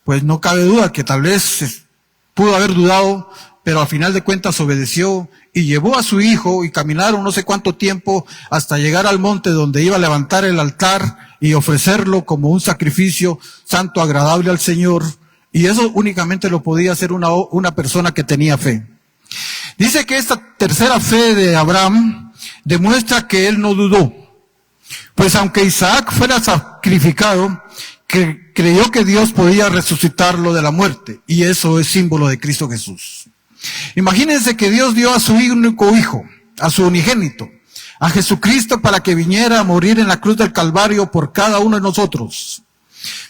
pues no cabe duda que tal vez pudo haber dudado, pero al final de cuentas obedeció y llevó a su hijo y caminaron no sé cuánto tiempo hasta llegar al monte donde iba a levantar el altar y ofrecerlo como un sacrificio santo, agradable al Señor. Y eso únicamente lo podía hacer una persona que tenía fe. Dice que esta tercera fe de Abraham demuestra que él no dudó. Pues aunque Isaac fuera sacrificado, que creyó que Dios podía resucitarlo de la muerte, y eso es símbolo de Cristo Jesús. Imagínense que Dios dio a su único hijo, a su unigénito, a Jesucristo para que viniera a morir en la cruz del Calvario por cada uno de nosotros.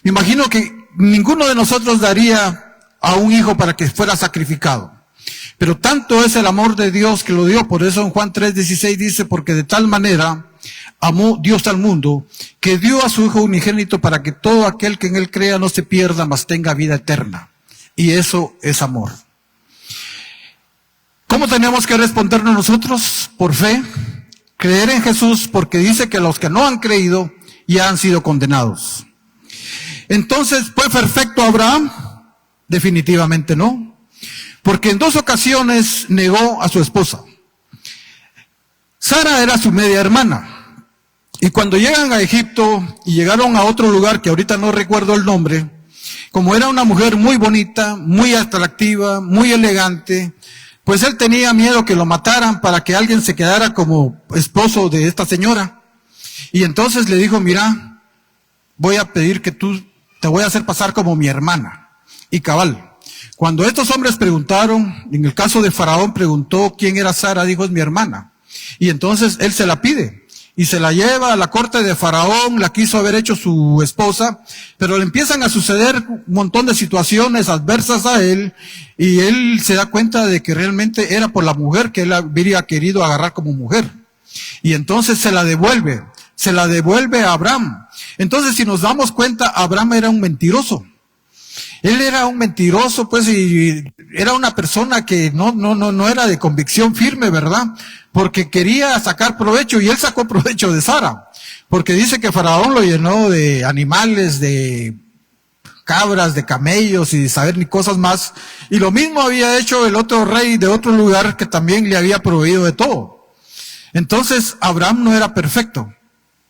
Me imagino que ninguno de nosotros daría a un hijo para que fuera sacrificado. Pero tanto es el amor de Dios que lo dio, por eso en Juan 3:16 dice, porque de tal manera amó Dios al mundo, que dio a su Hijo unigénito para que todo aquel que en él crea no se pierda, mas tenga vida eterna. Y eso es amor. ¿Cómo tenemos que respondernos nosotros? Por fe, creer en Jesús, porque dice que los que no han creído ya han sido condenados. Entonces, ¿fue perfecto Abraham? Definitivamente no, porque en 2 ocasiones negó a su esposa. Sara era su media hermana. Y cuando llegan a Egipto y llegaron a otro lugar que ahorita no recuerdo el nombre, como era una mujer muy bonita, muy atractiva, muy elegante, pues él tenía miedo que lo mataran para que alguien se quedara como esposo de esta señora. Y entonces le dijo, mira, voy a pedir que te voy a hacer pasar como mi hermana. Y cabal, cuando estos hombres preguntaron, en el caso de Faraón preguntó quién era Sara, dijo, es mi hermana. Y entonces él se la pide. Y se la lleva a la corte de Faraón, la quiso haber hecho su esposa, pero le empiezan a suceder un montón de situaciones adversas a él, y él se da cuenta de que realmente era por la mujer que él habría querido agarrar como mujer. Y entonces se la devuelve a Abraham. Entonces, si nos damos cuenta, Abraham era un mentiroso. Él era un mentiroso, pues, y era una persona que no era de convicción firme, ¿verdad? Porque quería sacar provecho, y él sacó provecho de Sara. Porque dice que Faraón lo llenó de animales, de cabras, de camellos y de saber ni cosas más. Y lo mismo había hecho el otro rey de otro lugar que también le había proveído de todo. Entonces, Abraham no era perfecto.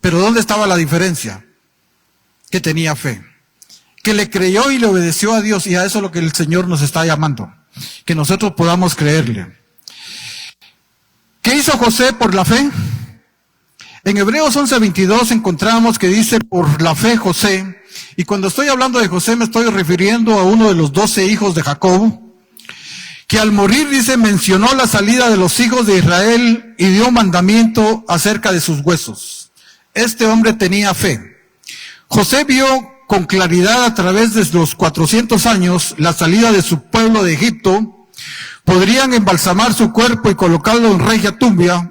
Pero ¿dónde estaba la diferencia? Que tenía fe. Que le creyó y le obedeció a Dios, y a eso es lo que el Señor nos está llamando, que nosotros podamos creerle. ¿Qué hizo José por la fe? En Hebreos 11:22 encontramos que dice, por la fe José, y cuando estoy hablando de José me estoy refiriendo a uno de los 12 hijos de Jacob, que al morir, dice, mencionó la salida de los hijos de Israel y dio mandamiento acerca de sus huesos. Este hombre tenía fe. José vio con claridad a través de los 400 años la salida de su pueblo de Egipto. Podrían embalsamar su cuerpo y colocarlo en regia tumba.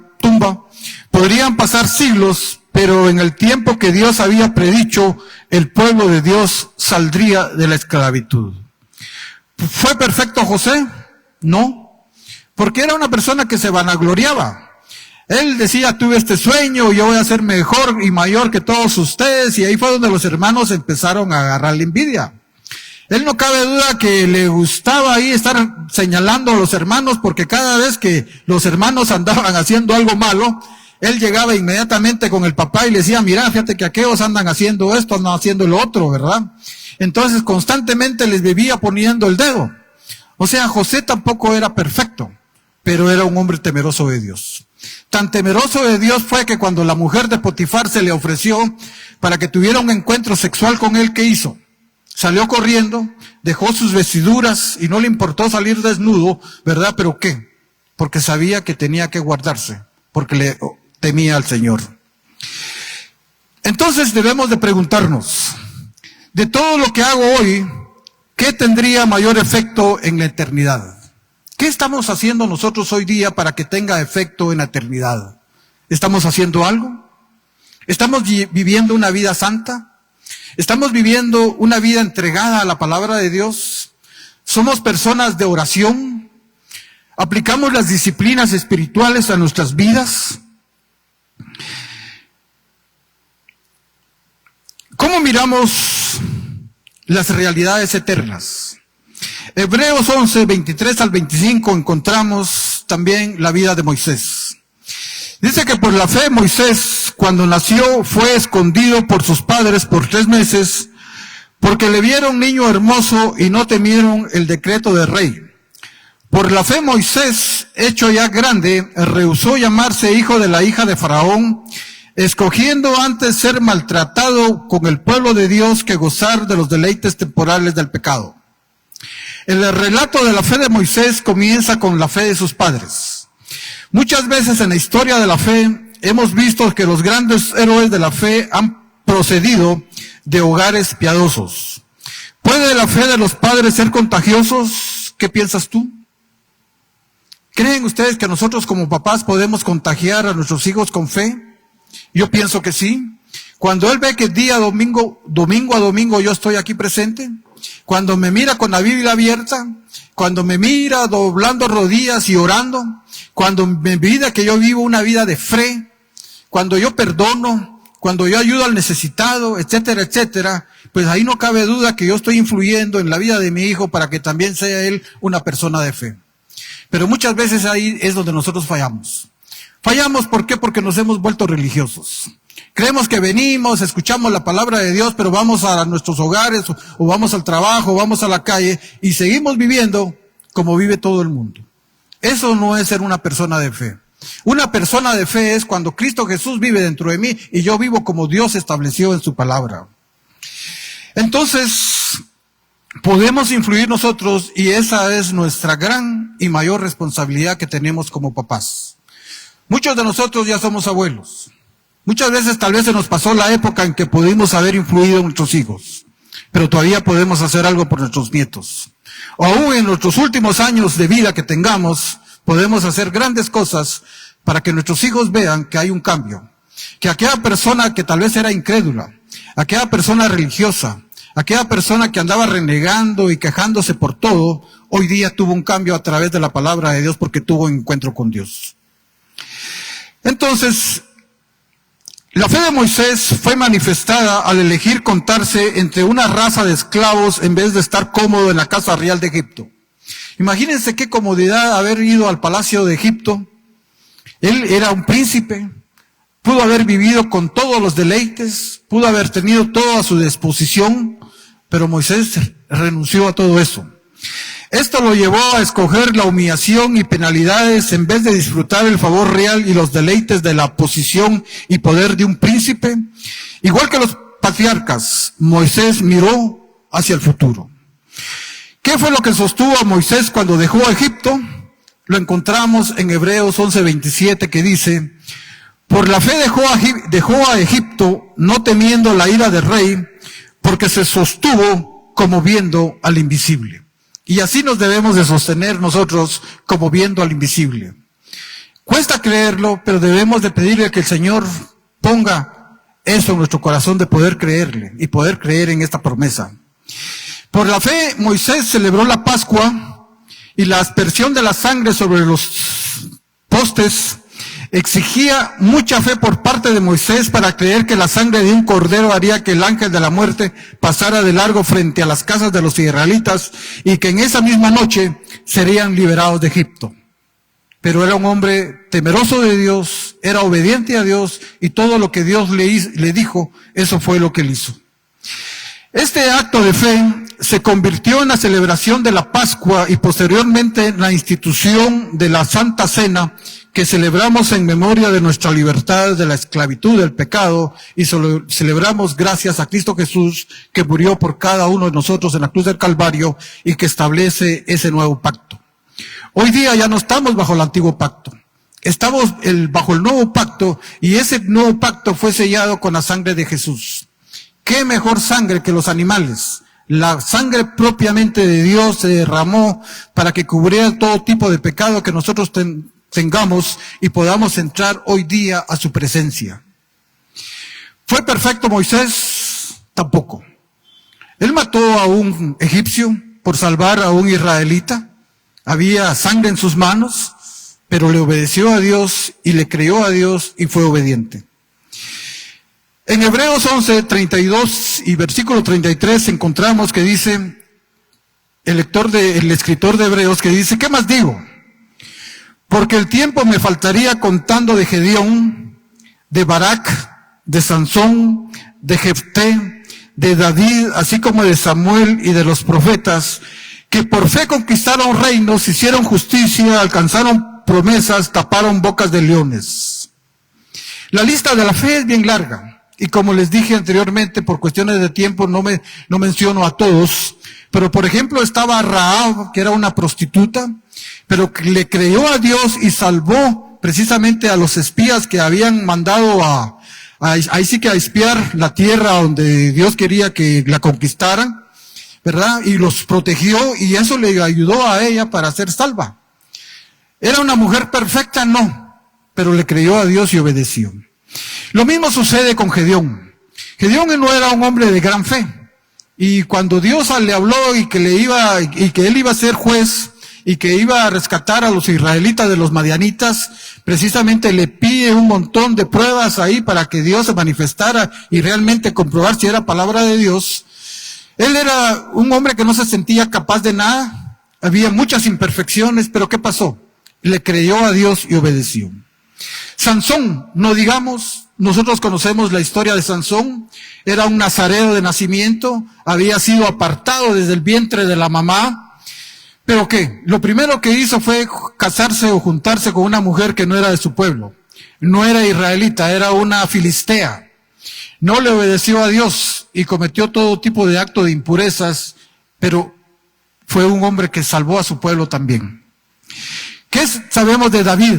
Podrían pasar siglos, pero en el tiempo que Dios había predicho, el pueblo de Dios saldría de la esclavitud. ¿Fue perfecto José? No, porque era una persona que se vanagloriaba. Él decía, tuve este sueño, yo voy a ser mejor y mayor que todos ustedes, y ahí fue donde los hermanos empezaron a agarrarle envidia. Él no cabe duda que le gustaba ahí estar señalando a los hermanos, porque cada vez que los hermanos andaban haciendo algo malo, él llegaba inmediatamente con el papá y le decía, mira, fíjate que aquellos andan haciendo esto, andan haciendo lo otro, ¿verdad? Entonces constantemente les vivía poniendo el dedo. O sea, José tampoco era perfecto, pero era un hombre temeroso de Dios. Tan temeroso de Dios fue que cuando la mujer de Potifar se le ofreció para que tuviera un encuentro sexual con él, ¿qué hizo? Salió corriendo, dejó sus vestiduras y no le importó salir desnudo, ¿verdad? ¿Pero qué? Porque sabía que tenía que guardarse, porque le temía al Señor. Entonces debemos de preguntarnos, de todo lo que hago hoy, ¿qué tendría mayor efecto en la eternidad? ¿Qué estamos haciendo nosotros hoy día para que tenga efecto en la eternidad? ¿Estamos haciendo algo? ¿Estamos viviendo una vida santa? ¿Estamos viviendo una vida entregada a la palabra de Dios? ¿Somos personas de oración? ¿Aplicamos las disciplinas espirituales a nuestras vidas? ¿Cómo miramos las realidades eternas? Hebreos 11, 23 al 25 encontramos también la vida de Moisés. Dice que por la fe Moisés, cuando nació, fue escondido por sus padres por 3 meses, porque le vieron niño hermoso y no temieron el decreto del rey. Por la fe Moisés, hecho ya grande, rehusó llamarse hijo de la hija de Faraón, escogiendo antes ser maltratado con el pueblo de Dios que gozar de los deleites temporales del pecado. El relato de la fe de Moisés comienza con la fe de sus padres. Muchas veces en la historia de la fe hemos visto que los grandes héroes de la fe han procedido de hogares piadosos. ¿Puede la fe de los padres ser contagiosos? ¿Qué piensas tú? ¿Creen ustedes que nosotros como papás podemos contagiar a nuestros hijos con fe? Yo pienso que sí. Cuando él ve que día domingo a domingo yo estoy aquí presente, cuando me mira con la Biblia abierta, cuando me mira doblando rodillas y orando, cuando me mira que yo vivo una vida de fe, cuando yo perdono, cuando yo ayudo al necesitado, etcétera, etcétera, pues ahí no cabe duda que yo estoy influyendo en la vida de mi hijo para que también sea él una persona de fe. Pero muchas veces ahí es donde nosotros fallamos. Fallamos, ¿por qué? Porque nos hemos vuelto religiosos. Creemos que venimos, escuchamos la palabra de Dios, pero vamos a nuestros hogares, o vamos al trabajo, o vamos a la calle, y seguimos viviendo como vive todo el mundo. Eso no es ser una persona de fe. Una persona de fe es cuando Cristo Jesús vive dentro de mí, y yo vivo como Dios estableció en su palabra. Entonces, podemos influir nosotros, y esa es nuestra gran y mayor responsabilidad que tenemos como papás. Muchos de nosotros ya somos abuelos. Muchas veces tal vez se nos pasó la época en que pudimos haber influido en nuestros hijos, pero todavía podemos hacer algo por nuestros nietos. O aún en nuestros últimos años de vida que tengamos, podemos hacer grandes cosas para que nuestros hijos vean que hay un cambio. Que aquella persona que tal vez era incrédula, aquella persona religiosa, aquella persona que andaba renegando y quejándose por todo, hoy día tuvo un cambio a través de la palabra de Dios porque tuvo un encuentro con Dios. Entonces, la fe de Moisés fue manifestada al elegir contarse entre una raza de esclavos en vez de estar cómodo en la casa real de Egipto. Imagínense qué comodidad haber ido al palacio de Egipto. Él era un príncipe, pudo haber vivido con todos los deleites, pudo haber tenido todo a su disposición, pero Moisés renunció a todo eso. Esto lo llevó a escoger la humillación y penalidades en vez de disfrutar el favor real y los deleites de la posición y poder de un príncipe. Igual que los patriarcas, Moisés miró hacia el futuro. ¿Qué fue lo que sostuvo a Moisés cuando dejó a Egipto? Lo encontramos en Hebreos 11:27 que dice, por la fe dejó a Egipto no temiendo la ira del rey, porque se sostuvo como viendo al invisible. Y así nos debemos de sostener nosotros como viendo al invisible. Cuesta creerlo, pero debemos de pedirle que el Señor ponga eso en nuestro corazón de poder creerle y poder creer en esta promesa. Por la fe, Moisés celebró la Pascua y la aspersión de la sangre sobre los postes exigía mucha fe por parte de Moisés para creer que la sangre de un cordero haría que el ángel de la muerte pasara de largo frente a las casas de los israelitas y que en esa misma noche serían liberados de Egipto. Pero era un hombre temeroso de Dios, era obediente a Dios y todo lo que Dios le dijo, eso fue lo que él hizo. Este acto de fe se convirtió en la celebración de la Pascua y posteriormente en la institución de la Santa Cena, que celebramos en memoria de nuestra libertad de la esclavitud del pecado, y celebramos gracias a Cristo Jesús, que murió por cada uno de nosotros en la cruz del Calvario y que establece ese nuevo pacto. Hoy día ya no estamos bajo el antiguo pacto, estamos bajo el nuevo pacto, y ese nuevo pacto fue sellado con la sangre de Jesús. ¿Qué mejor sangre que los animales? La sangre propiamente de Dios se derramó para que cubriera todo tipo de pecado que nosotros tengamos y podamos entrar hoy día a su presencia. ¿Fue perfecto Moisés? Tampoco. Él mató a un egipcio por salvar a un israelita. Había sangre en sus manos, pero le obedeció a Dios y le creyó a Dios y fue obediente. En Hebreos 11, 32 y versículo 33 encontramos que dice, el escritor de Hebreos, que dice, ¿qué más digo? Porque el tiempo me faltaría contando de Gedeón, de Barak, de Sansón, de Jefté, de David, así como de Samuel y de los profetas, que por fe conquistaron reinos, hicieron justicia, alcanzaron promesas, taparon bocas de leones. La lista de la fe es bien larga. Y como les dije anteriormente, por cuestiones de tiempo no menciono a todos, pero por ejemplo estaba Rahab, que era una prostituta, pero que le creyó a Dios y salvó precisamente a los espías que habían mandado ahí sí que a espiar la tierra donde Dios quería que la conquistaran, ¿verdad? Y los protegió, y eso le ayudó a ella para ser salva. ¿Era una mujer perfecta? No, pero le creyó a Dios y obedeció. Lo mismo sucede con Gedeón. Gedeón no era un hombre de gran fe. Y cuando Dios le habló y que él iba a ser juez y que iba a rescatar a los israelitas de los madianitas, precisamente le pide un montón de pruebas ahí para que Dios se manifestara y realmente comprobar si era palabra de Dios. Él era un hombre que no se sentía capaz de nada. Había muchas imperfecciones, pero ¿qué pasó? Le creyó a Dios y obedeció. Sansón, no digamos, nosotros conocemos la historia de Sansón. Era un nazareo de nacimiento, había sido apartado desde el vientre de la mamá. ¿Pero qué? Lo primero que hizo fue casarse o juntarse con una mujer que no era de su pueblo. No era israelita, era una filistea. No le obedeció a Dios y cometió todo tipo de actos de impurezas, pero fue un hombre que salvó a su pueblo también. ¿Qué sabemos de David?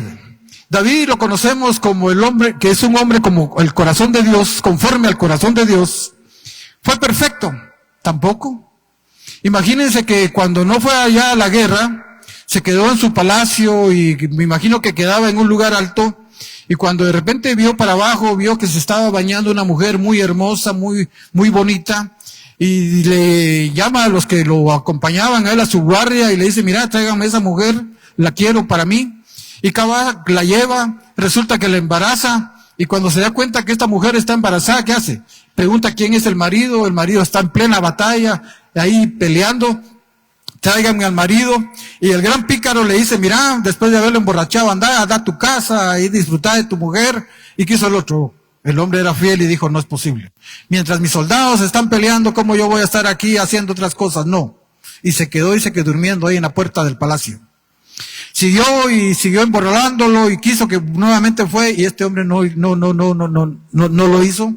David lo conocemos como el hombre, que es un hombre como el corazón de Dios, conforme al corazón de Dios. ¿Fue perfecto? Tampoco. Imagínense que cuando no fue allá a la guerra, se quedó en su palacio y me imagino que quedaba en un lugar alto, y cuando de repente vio para abajo, vio que se estaba bañando una mujer muy hermosa, muy bonita, y le llama a los que lo acompañaban a él, a su guardia, y le dice, mira, tráigame esa mujer, la quiero para mí. Y la lleva, resulta que la embaraza, y cuando se da cuenta que esta mujer está embarazada, ¿qué hace? Pregunta quién es el marido está en plena batalla, ahí peleando, tráiganme al marido, y el gran pícaro le dice, mira, después de haberlo emborrachado, anda a tu casa y disfrutar de tu mujer. ¿Y qué hizo el otro? El hombre era fiel y dijo, no es posible. Mientras mis soldados están peleando, ¿cómo yo voy a estar aquí haciendo otras cosas? No. Y se quedó, dice que durmiendo ahí en la puerta del palacio. Siguió emborrachándolo y quiso que nuevamente fue, y este hombre no lo hizo.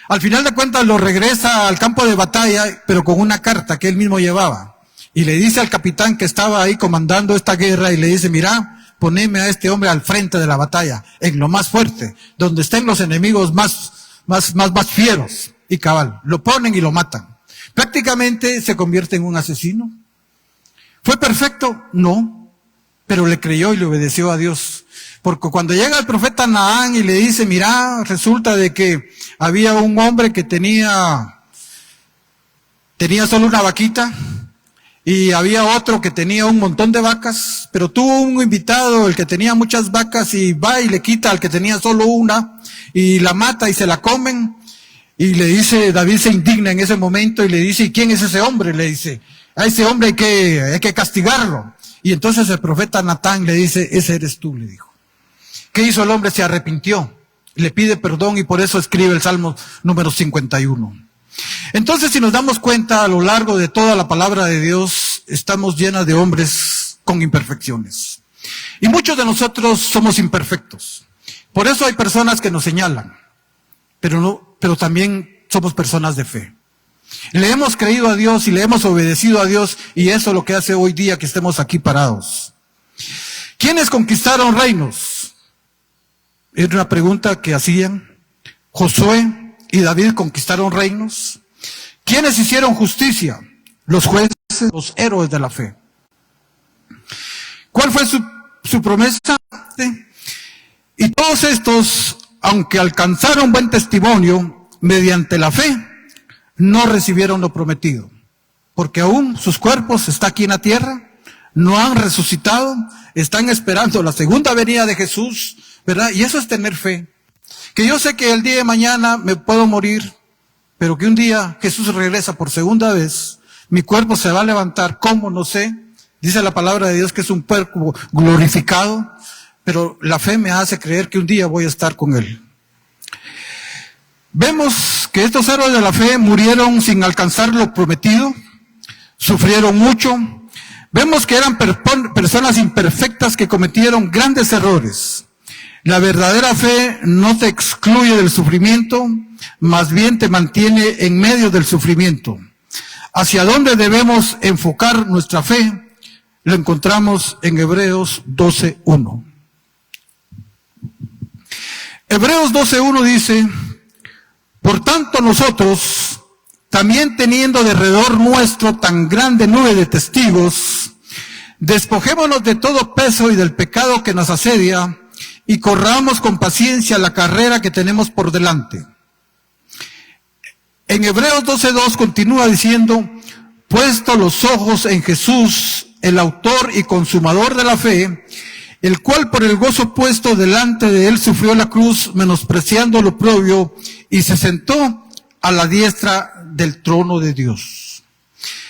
Al final de cuentas lo regresa al campo de batalla, pero con una carta que él mismo llevaba. Y le dice al capitán que estaba ahí comandando esta guerra, y le dice, mira, poneme a este hombre al frente de la batalla, en lo más fuerte, donde estén los enemigos más fieros. Y cabal, lo ponen y lo matan. Prácticamente se convierte en un asesino. ¿Fue perfecto? No. Pero le creyó y le obedeció a Dios. Porque cuando llega el profeta Naán y le dice, mira, resulta de que había un hombre que tenía solo una vaquita, y había otro que tenía un montón de vacas, pero tuvo un invitado, el que tenía muchas vacas, y va y le quita al que tenía solo una, y la mata y se la comen. Y le dice, David se indigna en ese momento y le dice, ¿y quién es ese hombre? Le dice, a ese hombre hay que castigarlo. Y entonces el profeta Natán le dice, ese eres tú, le dijo. ¿Qué hizo el hombre? Se arrepintió, le pide perdón, y por eso escribe el Salmo número 51. Entonces, si nos damos cuenta, a lo largo de toda la palabra de Dios, estamos llenas de hombres con imperfecciones. Y muchos de nosotros somos imperfectos. Por eso hay personas que nos señalan, pero también somos personas de fe. Le hemos creído a Dios y le hemos obedecido a Dios, y eso es lo que hace hoy día que estemos aquí parados. ¿Quiénes conquistaron reinos? Era una pregunta que hacían. Josué y David conquistaron reinos. ¿Quiénes hicieron justicia? Los jueces, los héroes de la fe. ¿Cuál fue su promesa? Y todos estos, aunque alcanzaron buen testimonio mediante la fe, no recibieron lo prometido, porque aún sus cuerpos están aquí en la tierra, no han resucitado, están esperando la segunda venida de Jesús, ¿verdad? Y eso es tener fe. Que yo sé que el día de mañana me puedo morir, pero que un día Jesús regresa por segunda vez, mi cuerpo se va a levantar, ¿cómo? No sé. Dice la palabra de Dios que es un cuerpo glorificado, pero la fe me hace creer que un día voy a estar con Él. Vemos que estos héroes de la fe murieron sin alcanzar lo prometido, sufrieron mucho. Vemos que eran personas imperfectas que cometieron grandes errores. La verdadera fe no te excluye del sufrimiento, más bien te mantiene en medio del sufrimiento. ¿Hacia dónde debemos enfocar nuestra fe? Lo encontramos en Hebreos 12:1. Hebreos 12:1 dice: por tanto nosotros, también teniendo derredor nuestro tan grande nube de testigos, despojémonos de todo peso y del pecado que nos asedia, y corramos con paciencia la carrera que tenemos por delante. En Hebreos 12:2 continúa diciendo: puesto los ojos en Jesús, el autor y consumador de la fe, el cual por el gozo puesto delante de él sufrió la cruz, menospreciando lo oprobio, y se sentó a la diestra del trono de Dios.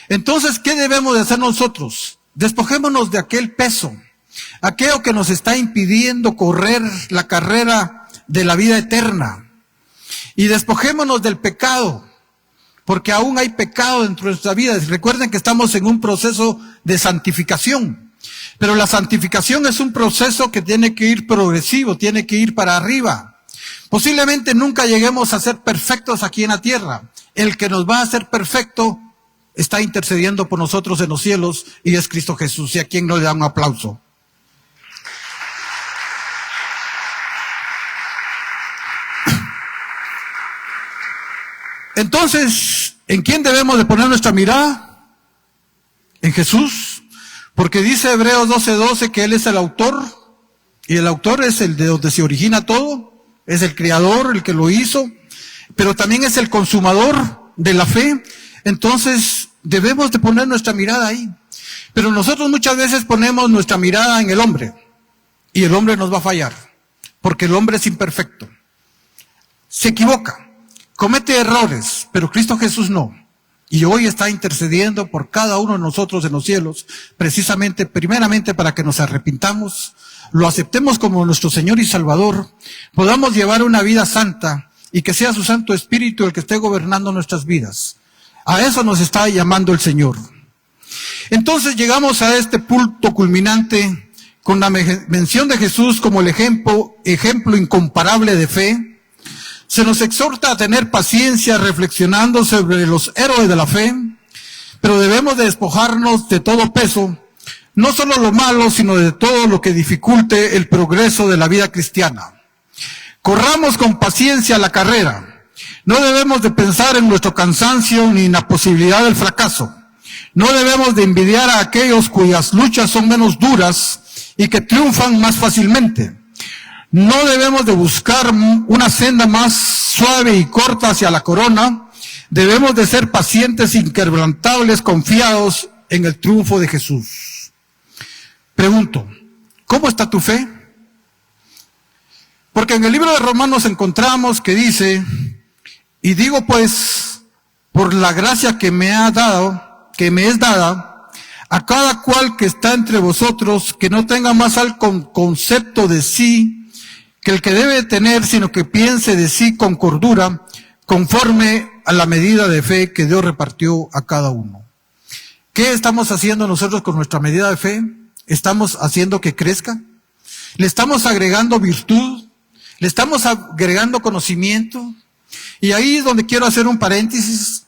Entonces, ¿qué debemos de hacer nosotros? Despojémonos de aquel peso, aquello que nos está impidiendo correr la carrera de la vida eterna. Y despojémonos del pecado, porque aún hay pecado dentro de nuestras vidas. Recuerden que estamos en un proceso de santificación. Pero la santificación es un proceso que tiene que ir progresivo, tiene que ir para arriba. Posiblemente nunca lleguemos a ser perfectos aquí en la tierra. El que nos va a hacer perfecto está intercediendo por nosotros en los cielos, y es Cristo Jesús. Y a quien no le da un aplauso. Entonces, ¿en quién debemos de poner nuestra mirada? En Jesús. Porque dice Hebreos 12:12 que Él es el autor, y el autor es el de donde se origina todo, es el creador, el que lo hizo, pero también es el consumador de la fe. Entonces debemos de poner nuestra mirada ahí. Pero nosotros muchas veces ponemos nuestra mirada en el hombre, y el hombre nos va a fallar, porque el hombre es imperfecto, se equivoca, comete errores, pero Cristo Jesús no. Y hoy está intercediendo por cada uno de nosotros en los cielos, precisamente, primeramente para que nos arrepintamos, lo aceptemos como nuestro Señor y Salvador, podamos llevar una vida santa, y que sea su Santo Espíritu el que esté gobernando nuestras vidas. A eso nos está llamando el Señor. Entonces llegamos a este punto culminante con la mención de Jesús como el ejemplo incomparable de fe. Se nos exhorta a tener paciencia reflexionando sobre los héroes de la fe, pero debemos de despojarnos de todo peso, no solo lo malo, sino de todo lo que dificulte el progreso de la vida cristiana. Corramos con paciencia la carrera. No debemos de pensar en nuestro cansancio ni en la posibilidad del fracaso. No debemos de envidiar a aquellos cuyas luchas son menos duras y que triunfan más fácilmente. No debemos de buscar una senda más suave y corta hacia la corona. Debemos de ser pacientes, inquebrantables, confiados en el triunfo de Jesús. Pregunto, ¿cómo está tu fe? Porque en el libro de Romanos encontramos que dice: y digo pues, por la gracia que me es dada, a cada cual que está entre vosotros, que no tenga más alto concepto de sí que el que debe tener, sino que piense de sí con cordura, conforme a la medida de fe que Dios repartió a cada uno. ¿Qué estamos haciendo nosotros con nuestra medida de fe? ¿Estamos haciendo que crezca? ¿Le estamos agregando virtud? ¿Le estamos agregando conocimiento? Y ahí es donde quiero hacer un paréntesis.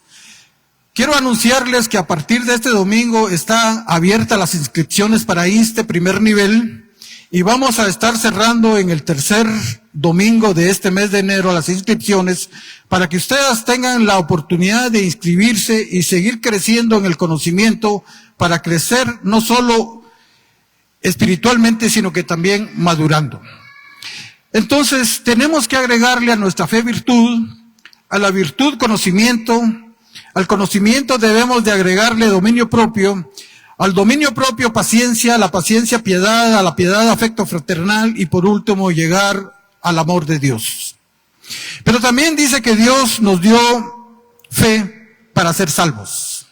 Quiero anunciarles que a partir de este domingo están abiertas las inscripciones para INSTE primer nivel y vamos a estar cerrando en el tercer domingo de este mes de enero las inscripciones para que ustedes tengan la oportunidad de inscribirse y seguir creciendo en el conocimiento para crecer no solo espiritualmente, sino que también madurando. Entonces, tenemos que agregarle a nuestra fe virtud, a la virtud conocimiento, al conocimiento debemos de agregarle dominio propio, al dominio propio paciencia, a la paciencia piedad, a la piedad afecto fraternal y por último llegar al amor de Dios. Pero también dice que Dios nos dio fe para ser salvos,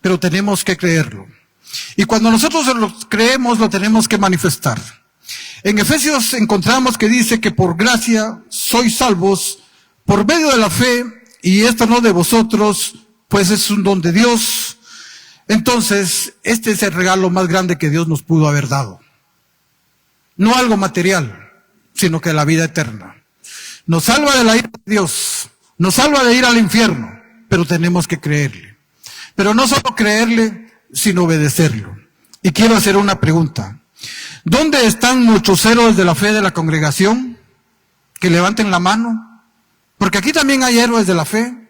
pero tenemos que creerlo. Y cuando nosotros lo creemos, lo tenemos que manifestar. En Efesios encontramos que dice que por gracia sois salvos por medio de la fe, y esto no de vosotros, pues es un don de Dios. Entonces, este es el regalo más grande que Dios nos pudo haber dado. No algo material, sino que la vida eterna. Nos salva de la ira de Dios, nos salva de ir al infierno, pero tenemos que creerle. Pero no solo creerle, sino obedecerlo. Y quiero hacer una pregunta. ¿Dónde están nuestros héroes de la fe de la congregación? Que levanten la mano. Porque aquí también hay héroes de la fe.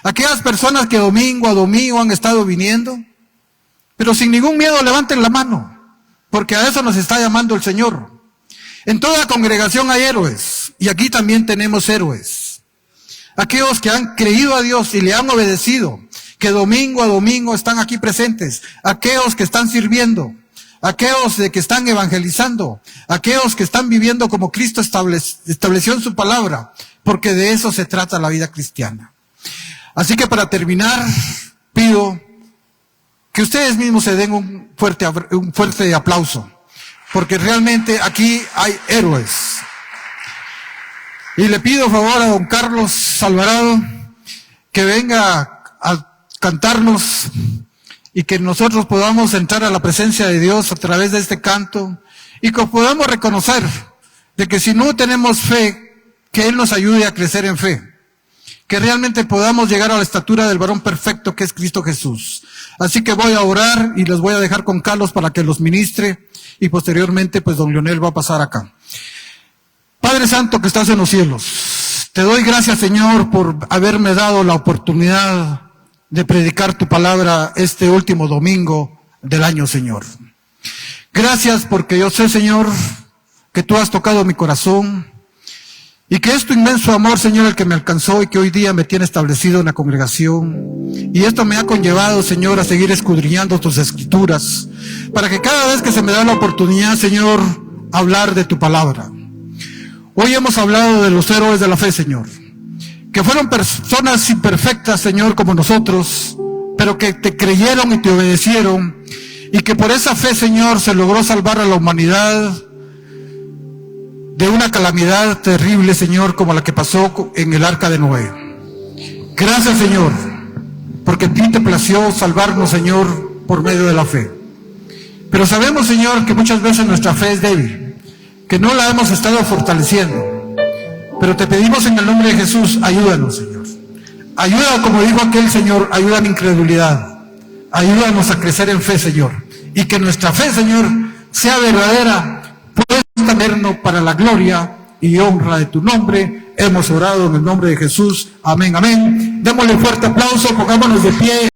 Aquellas personas que domingo a domingo han estado viniendo, pero sin ningún miedo levanten la mano, porque a eso nos está llamando el Señor. En toda congregación hay héroes, y aquí también tenemos héroes. Aquellos que han creído a Dios y le han obedecido, que domingo a domingo están aquí presentes, aquellos que están sirviendo, aquellos que están evangelizando, aquellos que están viviendo como Cristo estableció en su palabra, porque de eso se trata la vida cristiana. Así que para terminar, pido que ustedes mismos se den un fuerte aplauso, porque realmente aquí hay héroes. Y le pido favor a don Carlos Alvarado que venga a cantarnos y que nosotros podamos entrar a la presencia de Dios a través de este canto y que podamos reconocer de que si no tenemos fe, que Él nos ayude a crecer en fe. Que realmente podamos llegar a la estatura del varón perfecto que es Cristo Jesús. Así que voy a orar y los voy a dejar con Carlos para que los ministre y posteriormente pues don Leonel va a pasar acá. Padre Santo que estás en los cielos, te doy gracias Señor por haberme dado la oportunidad de predicar tu palabra este último domingo del año Señor. Gracias porque yo sé Señor que tú has tocado mi corazón. Y que es tu inmenso amor, Señor, el que me alcanzó y que hoy día me tiene establecido en la congregación. Y esto me ha conllevado, Señor, a seguir escudriñando tus escrituras, para que cada vez que se me da la oportunidad, Señor, hablar de tu palabra. Hoy hemos hablado de los héroes de la fe, Señor, que fueron personas imperfectas, Señor, como nosotros, pero que te creyeron y te obedecieron, y que por esa fe, Señor, se logró salvar a la humanidad de una calamidad terrible, Señor, como la que pasó en el arca de Noé. Gracias, Señor, porque a ti te plació salvarnos, Señor, por medio de la fe. Pero sabemos, Señor, que muchas veces nuestra fe es débil, que no la hemos estado fortaleciendo. Pero te pedimos en el nombre de Jesús, ayúdanos, Señor. Ayuda, como dijo aquel Señor, ayuda a mi incredulidad. Ayúdanos a crecer en fe, Señor. Y que nuestra fe, Señor, sea verdadera, puedes tenernos para la gloria y honra de tu nombre. Hemos orado en el nombre de Jesús. Amén, amén. Démosle un fuerte aplauso, pongámonos de pie.